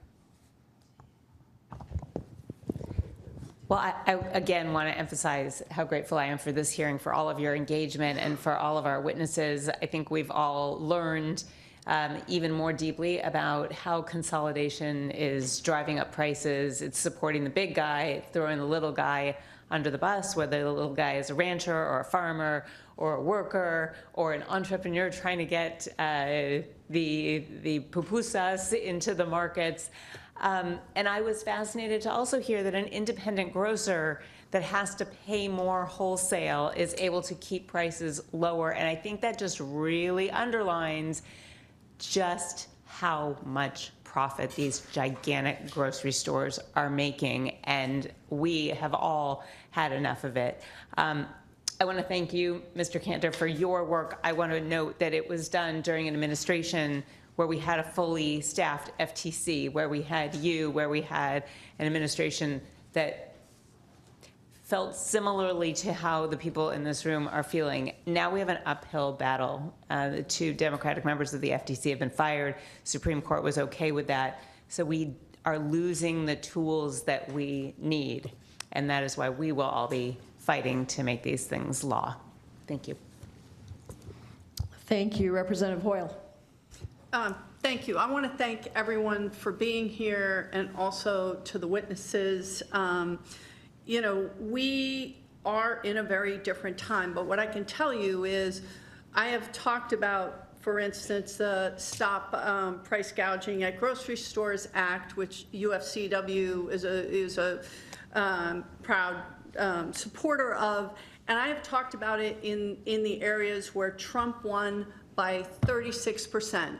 Well, I again want to emphasize how grateful I am for this hearing, for all of your engagement, and for all of our witnesses. I think we've all learned even more deeply about how consolidation is driving up prices. It's supporting the big guy, throwing the little guy under the bus, whether the little guy is a rancher or a farmer or a worker or an entrepreneur trying to get the pupusas into the markets. And I was fascinated to also hear that an independent grocer that has to pay more wholesale is able to keep prices lower. And I think that just really underlines just how much profit these gigantic grocery stores are making. And we have all had enough of it. I want to thank you, Mr. Cantor, for your work. I want to note that it was done during an administration where we had a fully staffed FTC, where we had you, where we had an administration that felt similarly to how the people in this room are feeling. Now we have an uphill battle. The 2 Democratic members of the FTC have been fired. Supreme Court was okay with that. So we are losing the tools that we need. And that is why we will all be fighting to make these things law. Thank you. Thank you, Representative Hoyle. Thank you. I want to thank everyone for being here and also to the witnesses. You know, we are in a very different time, but what I can tell you is I have talked about, for instance, the Stop Price Gouging at Grocery Stores Act, which UFCW is a proud supporter of, and I have talked about it in the areas where Trump won by 36%.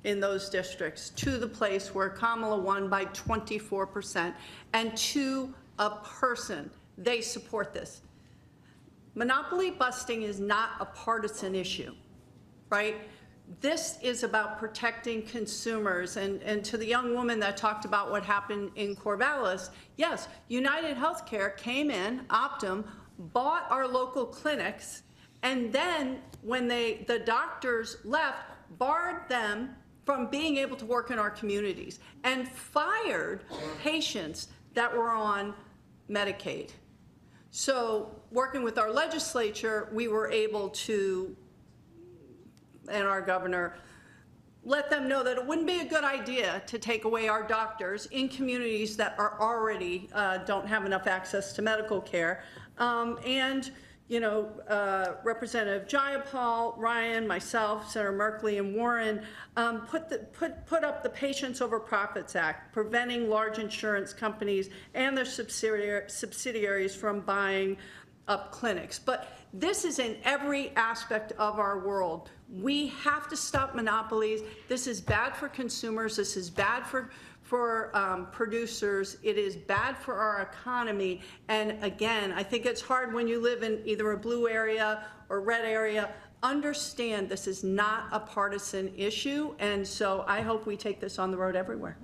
In those districts, to the place where Kamala won by 24%, and to a person. They support this. Monopoly busting is not a partisan issue, right? This is about protecting consumers. And to the young woman that talked about what happened in Corvallis, yes, United Healthcare came in, Optum, bought our local clinics, and then when the doctors left, barred them from being able to work in our communities and fired patients that were on Medicaid. So working with our legislature, we were able to, and our governor, let them know that it wouldn't be a good idea to take away our doctors in communities that are already don't have enough access to medical care. And you know, Representative Jayapal, Ryan, myself, Senator Merkley, and Warren put up the Patients Over Profits Act, preventing large insurance companies and their subsidiaries from buying up clinics. But this is in every aspect of our world. We have to stop monopolies. This is bad for consumers. This is bad for producers. It is bad for our economy. And again, I think it's hard when you live in either a blue area or red area. Understand this is not a partisan issue. And so I hope we take this on the road everywhere.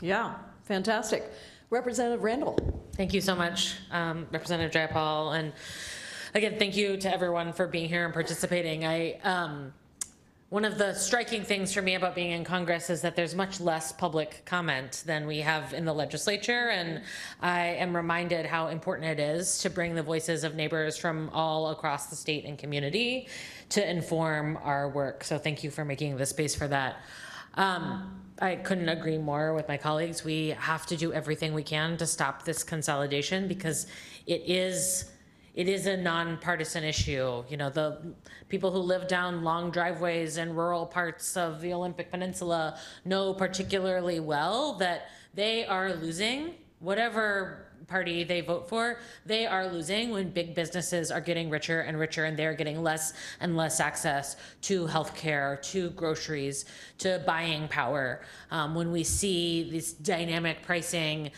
Yeah, fantastic. Representative Randall. Thank you so much, Representative Jayapal. And again, thank you to everyone for being here and participating. One of the striking things for me about being in Congress is that there's much less public comment than we have in the legislature, and I am reminded how important it is to bring the voices of neighbors from all across the state and community to inform our work. So thank you for making the space for that. I couldn't agree more with my colleagues. We have to do everything we can to stop this consolidation because it is a nonpartisan issue. You know, the people who live down long driveways in rural parts of the Olympic Peninsula know particularly well that they are losing whatever party they vote for, they are losing when big businesses are getting richer and richer, and they're getting less and less access to healthcare, to groceries, to buying power. When we see this dynamic pricing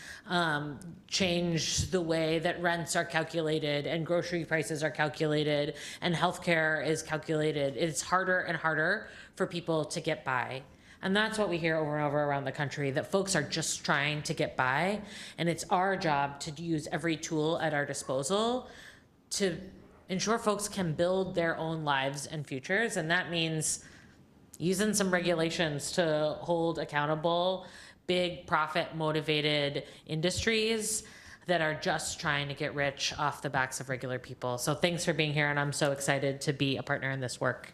change the way that rents are calculated and grocery prices are calculated and healthcare is calculated, it's harder and harder for people to get by. And that's what we hear over and over around the country, that folks are just trying to get by, and it's our job to use every tool at our disposal to ensure folks can build their own lives and futures. And that means using some regulations to hold accountable big profit motivated industries that are just trying to get rich off the backs of regular people. So thanks for being here, and I'm so excited to be a partner in this work.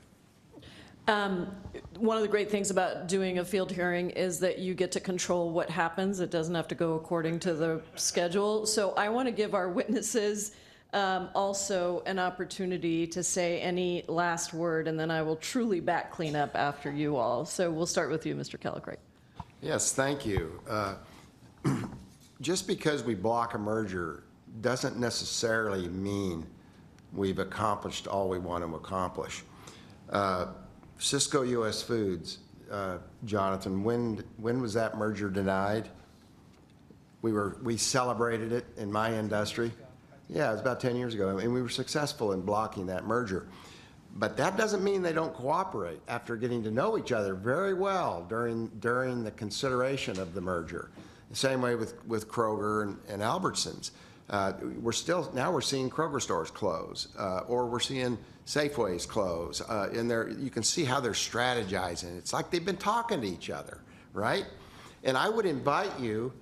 One of the great things about doing a field hearing is that you get to control what happens. It doesn't have to go according to the schedule. So I want to give our witnesses also an opportunity to say any last word, and then I will truly back clean up after you all. So we'll start with you, Mr. Callicrate. Yes, thank you. Just because we block a merger doesn't necessarily mean we've accomplished all we want to accomplish. Cisco US Foods, Jonathan, when was that merger denied? We celebrated it in my industry. Yeah, it was about 10 years ago, and we were successful in blocking that merger. But that doesn't mean they don't cooperate after getting to know each other very well during the consideration of the merger. The same way with Kroger and Albertsons. Now we're seeing Kroger stores close, or we're seeing Safeways close. And you can see how they're strategizing. It's like they've been talking to each other, right? And I would invite you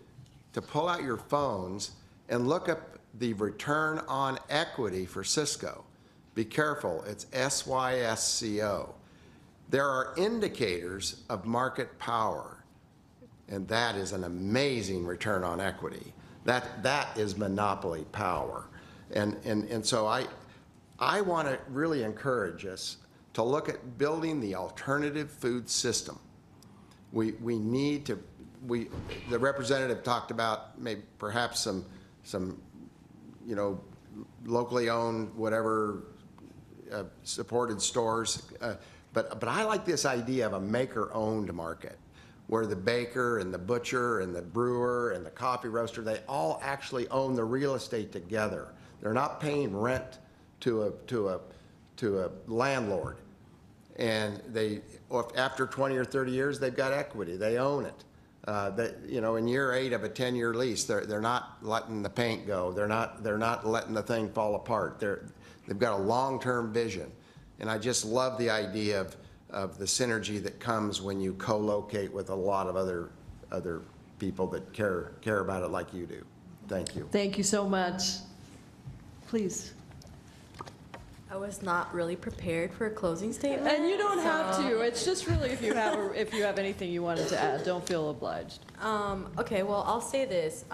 to pull out your phones and look up the return on equity for Cisco. Be careful, it's SYSCO. There are indicators of market power, and that is an amazing return on equity. That is monopoly power. And so I want to really encourage us to look at building the alternative food system. We need to, the representative talked about maybe perhaps some locally owned, whatever, supported stores. But I like this idea of a maker-owned market, where the baker and the butcher and the brewer and the coffee roaster, they all actually own the real estate together. They're not paying rent to a landlord. And after 20 or 30 years, they've got equity. They own it. In year 8 of a 10-year lease, they're not letting the paint go. They're not letting the thing fall apart. They've got a long-term vision. And I just love the idea of the synergy that comes when you co-locate with a lot of other people that care about it like you do. Thank you. Thank you so much. Please. I was not really prepared for a closing statement. And you don't have to. It's just really if you have anything you wanted to add, don't feel obliged. Okay, well, I'll say this.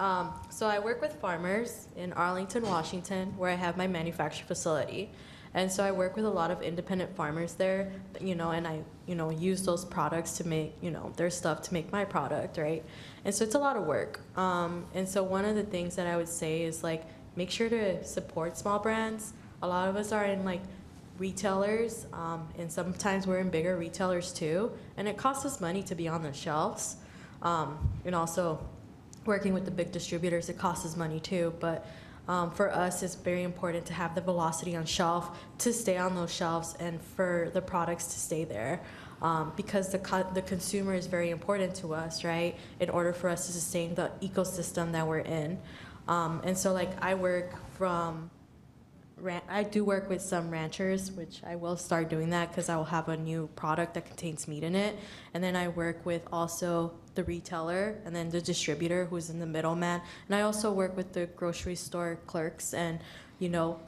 So I work with farmers in Arlington, Washington, where I have my manufacturing facility. And so I work with a lot of independent farmers there, and I, use those products to make, their stuff to make my product, right? And so it's a lot of work. And so one of the things that I would say is, make sure to support small brands. A lot of us are in, retailers, and sometimes we're in bigger retailers too, and it costs us money to be on the shelves. And also working with the big distributors, it costs us money too, but for us, it's very important to have the velocity on shelf, to stay on those shelves, and for the products to stay there. Because the consumer is very important to us, right? In order for us to sustain the ecosystem that we're in. And so I do work with some ranchers, which I will start doing that because I will have a new product that contains meat in it. And then I work with also the retailer and then the distributor who's in the middleman. And I also work with the grocery store clerks and,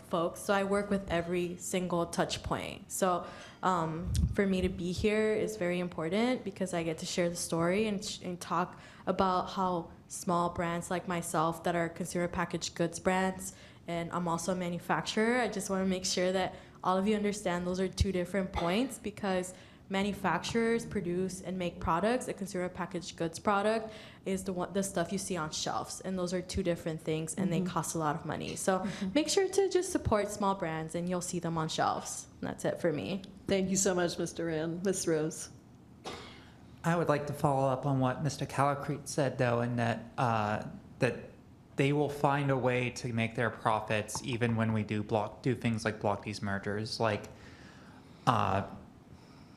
folks. So I work with every single touch point. So for me to be here is very important because I get to share the story and talk about how small brands like myself that are consumer packaged goods brands, and I'm also a manufacturer. I just want to make sure that all of you understand those are two different points, because manufacturers produce and make products, a consumer packaged goods product is the stuff you see on shelves. And those are two different things, and they cost a lot of money. So make sure to just support small brands, and you'll see them on shelves. And that's it for me. Thank you so much, Mr. Rand. Ms. Rose. I would like to follow up on what Mr. Calacrete said, though, in that that they will find a way to make their profits even when we do things like block these mergers. Like,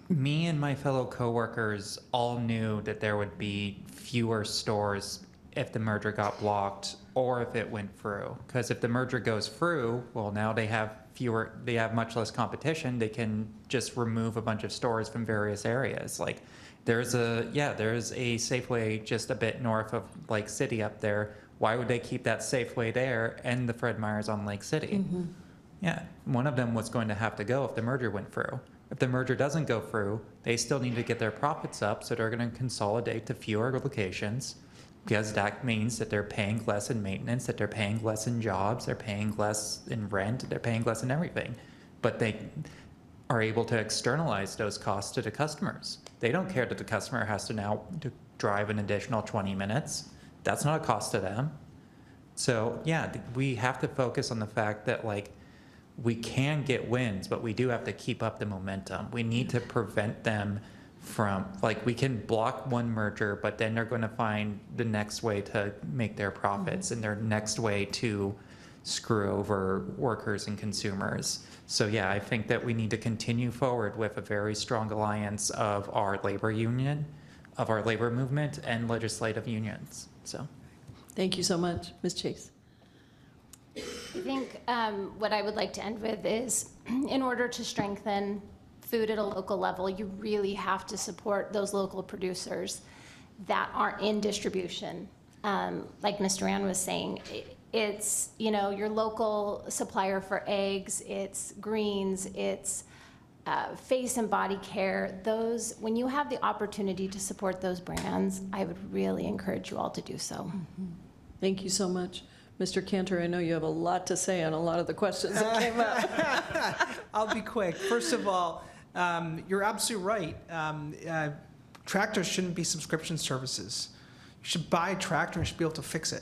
me and my fellow coworkers all knew that there would be fewer stores if the merger got blocked or if it went through. Because if the merger goes through, well, now they have much less competition. They can just remove a bunch of stores from various areas. Like, there's a Safeway just a bit north of Lake City up there. Why would they keep that Safeway there and the Fred Meyer's on Lake City? Yeah, one of them was going to have to go if the merger went through. If the merger doesn't go through, they still need to get their profits up, so they're going to consolidate to fewer locations, because that means that they're paying less in maintenance, that they're paying less in jobs, they're paying less in rent, they're paying less in everything. But they are able to externalize those costs to the customers. They don't care that the customer has to now drive an additional 20 minutes. That's not a cost to them. So yeah, we have to focus on the fact that, like, we can get wins, but we do have to keep up the momentum. We need to prevent them from, like, we can block one merger, but then they're going to find the next way to make their profits and their next way to screw over workers and consumers. So yeah, I think that we need to continue forward with a very strong alliance of our labor union, of our labor movement, and legislative unions. So, thank you so much. Ms. Chase. I think what I would like to end with is, in order to strengthen food at a local level, you really have to support those local producers that are in distribution. Like Mr. Rand was saying, it's, you know, your local supplier for eggs, it's greens, it's face and body care. Those, when you have the opportunity to support those brands, I would really encourage you all to do so. Thank you so much. Mr. Cantor, I know you have a lot to say on a lot of the questions that came up. I'll be quick. First of all, you're absolutely right. Tractors shouldn't be subscription services. You should buy a tractor and you should be able to fix it.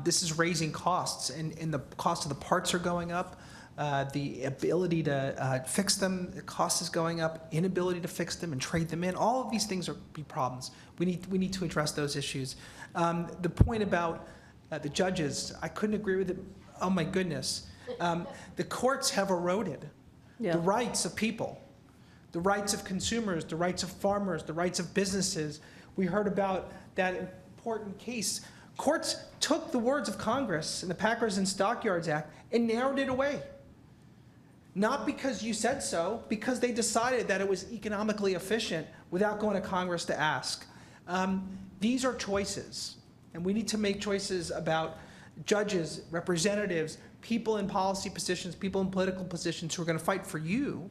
This is raising costs, and the cost of the parts are going up. The ability to fix them, the cost is going up. Inability to fix them and trade them in. All of these things are be problems. We need to address those issues. The point about the judges, I couldn't agree with it. Oh my goodness. The courts have eroded the rights of people, the rights of consumers, the rights of farmers, the rights of businesses. We heard about that important case. Courts took the words of Congress in the Packers and Stockyards Act and narrowed it away. Not because you said so, because they decided that it was economically efficient without going to Congress to ask. These are choices. And we need to make choices about judges, representatives, people in policy positions, people in political positions who are going to fight for you,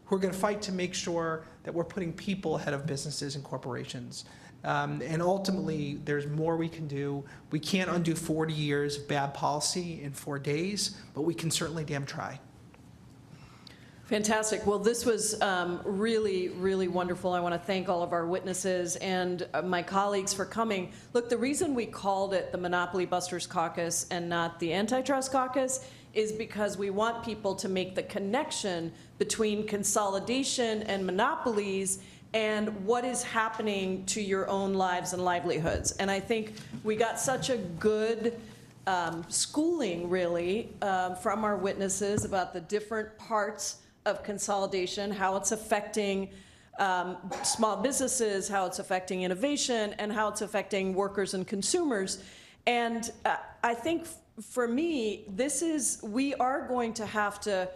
who are going to fight to make sure that we're putting people ahead of businesses and corporations. And ultimately, there's more we can do. We can't undo 40 years of bad policy in 4 days, but we can certainly damn try. Fantastic. Well, this was really, really wonderful. I want to thank all of our witnesses and my colleagues for coming. Look, the reason we called it the Monopoly Busters Caucus and not the Antitrust Caucus is because we want people to make the connection between consolidation and monopolies and what is happening to your own lives and livelihoods. And I think we got such a good schooling, really, from our witnesses about the different parts of consolidation, how it's affecting small businesses, how it's affecting innovation, and how it's affecting workers and consumers. And I think for me, we are going to have to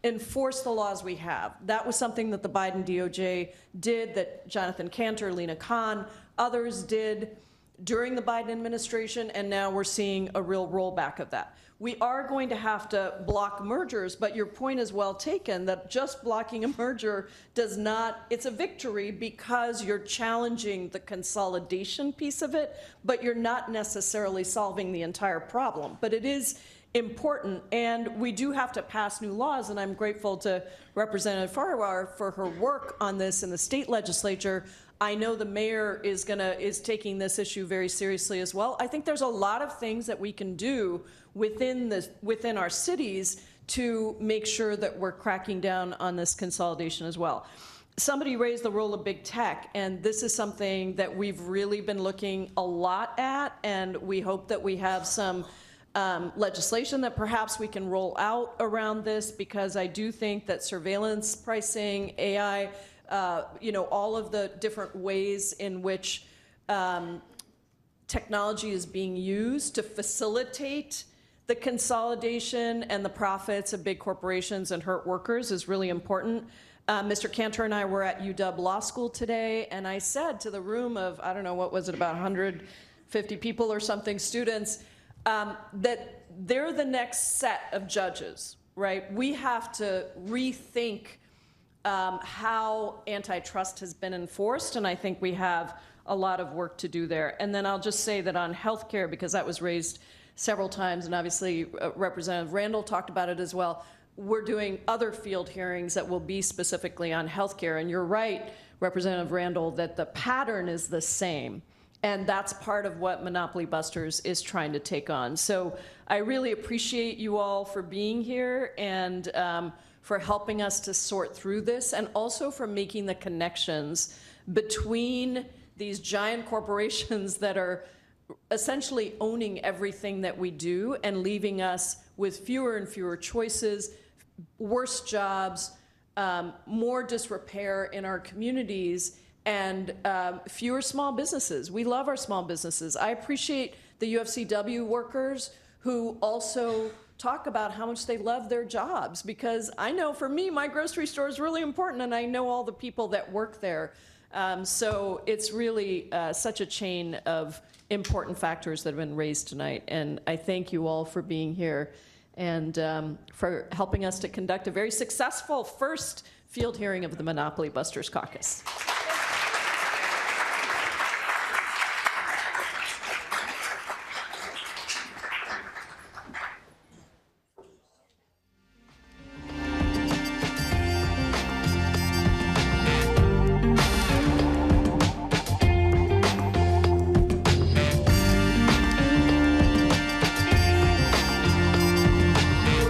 enforce the laws we have. That was something that the Biden DOJ did, that Jonathan Cantor, Lena Khan, others did during the Biden administration, and now we're seeing a real rollback of that. We are going to have to block mergers, but your point is well taken that just blocking a merger does not, it's a victory because you're challenging the consolidation piece of it, but you're not necessarily solving the entire problem. But it is important, and we do have to pass new laws, and I'm grateful to Representative Farwar for her work on this in the state legislature. I know the mayor is taking this issue very seriously as well. I think there's a lot of things that we can do within our cities to make sure that we're cracking down on this consolidation as well. Somebody raised the role of big tech, and this is something that we've really been looking a lot at, and we hope that we have some legislation that perhaps we can roll out around this, because I do think that surveillance pricing, AI, all of the different ways in which technology is being used to facilitate the consolidation and the profits of big corporations and hurt workers is really important. Mr. Cantor and I were at UW Law School today, and I said to the room of, I don't know, what was it, about 150 people or something, students, that they're the next set of judges, right? We have to rethink how antitrust has been enforced, and I think we have a lot of work to do there. And then I'll just say that on healthcare, because that was raised several times, and obviously Representative Randall talked about it as well, we're doing other field hearings that will be specifically on healthcare. And you're right, Representative Randall, that the pattern is the same. And that's part of what Monopoly Busters is trying to take on. So I really appreciate you all for being here and for helping us to sort through this, and also for making the connections between these giant corporations that are essentially owning everything that we do and leaving us with fewer and fewer choices, worse jobs, more disrepair in our communities, and fewer small businesses. We love our small businesses. I appreciate the UFCW workers who also talk about how much they love their jobs, because I know for me, my grocery store is really important, and I know all the people that work there. So it's really such a chain of important factors that have been raised tonight, and I thank you all for being here and for helping us to conduct a very successful first field hearing of the Monopoly Busters Caucus.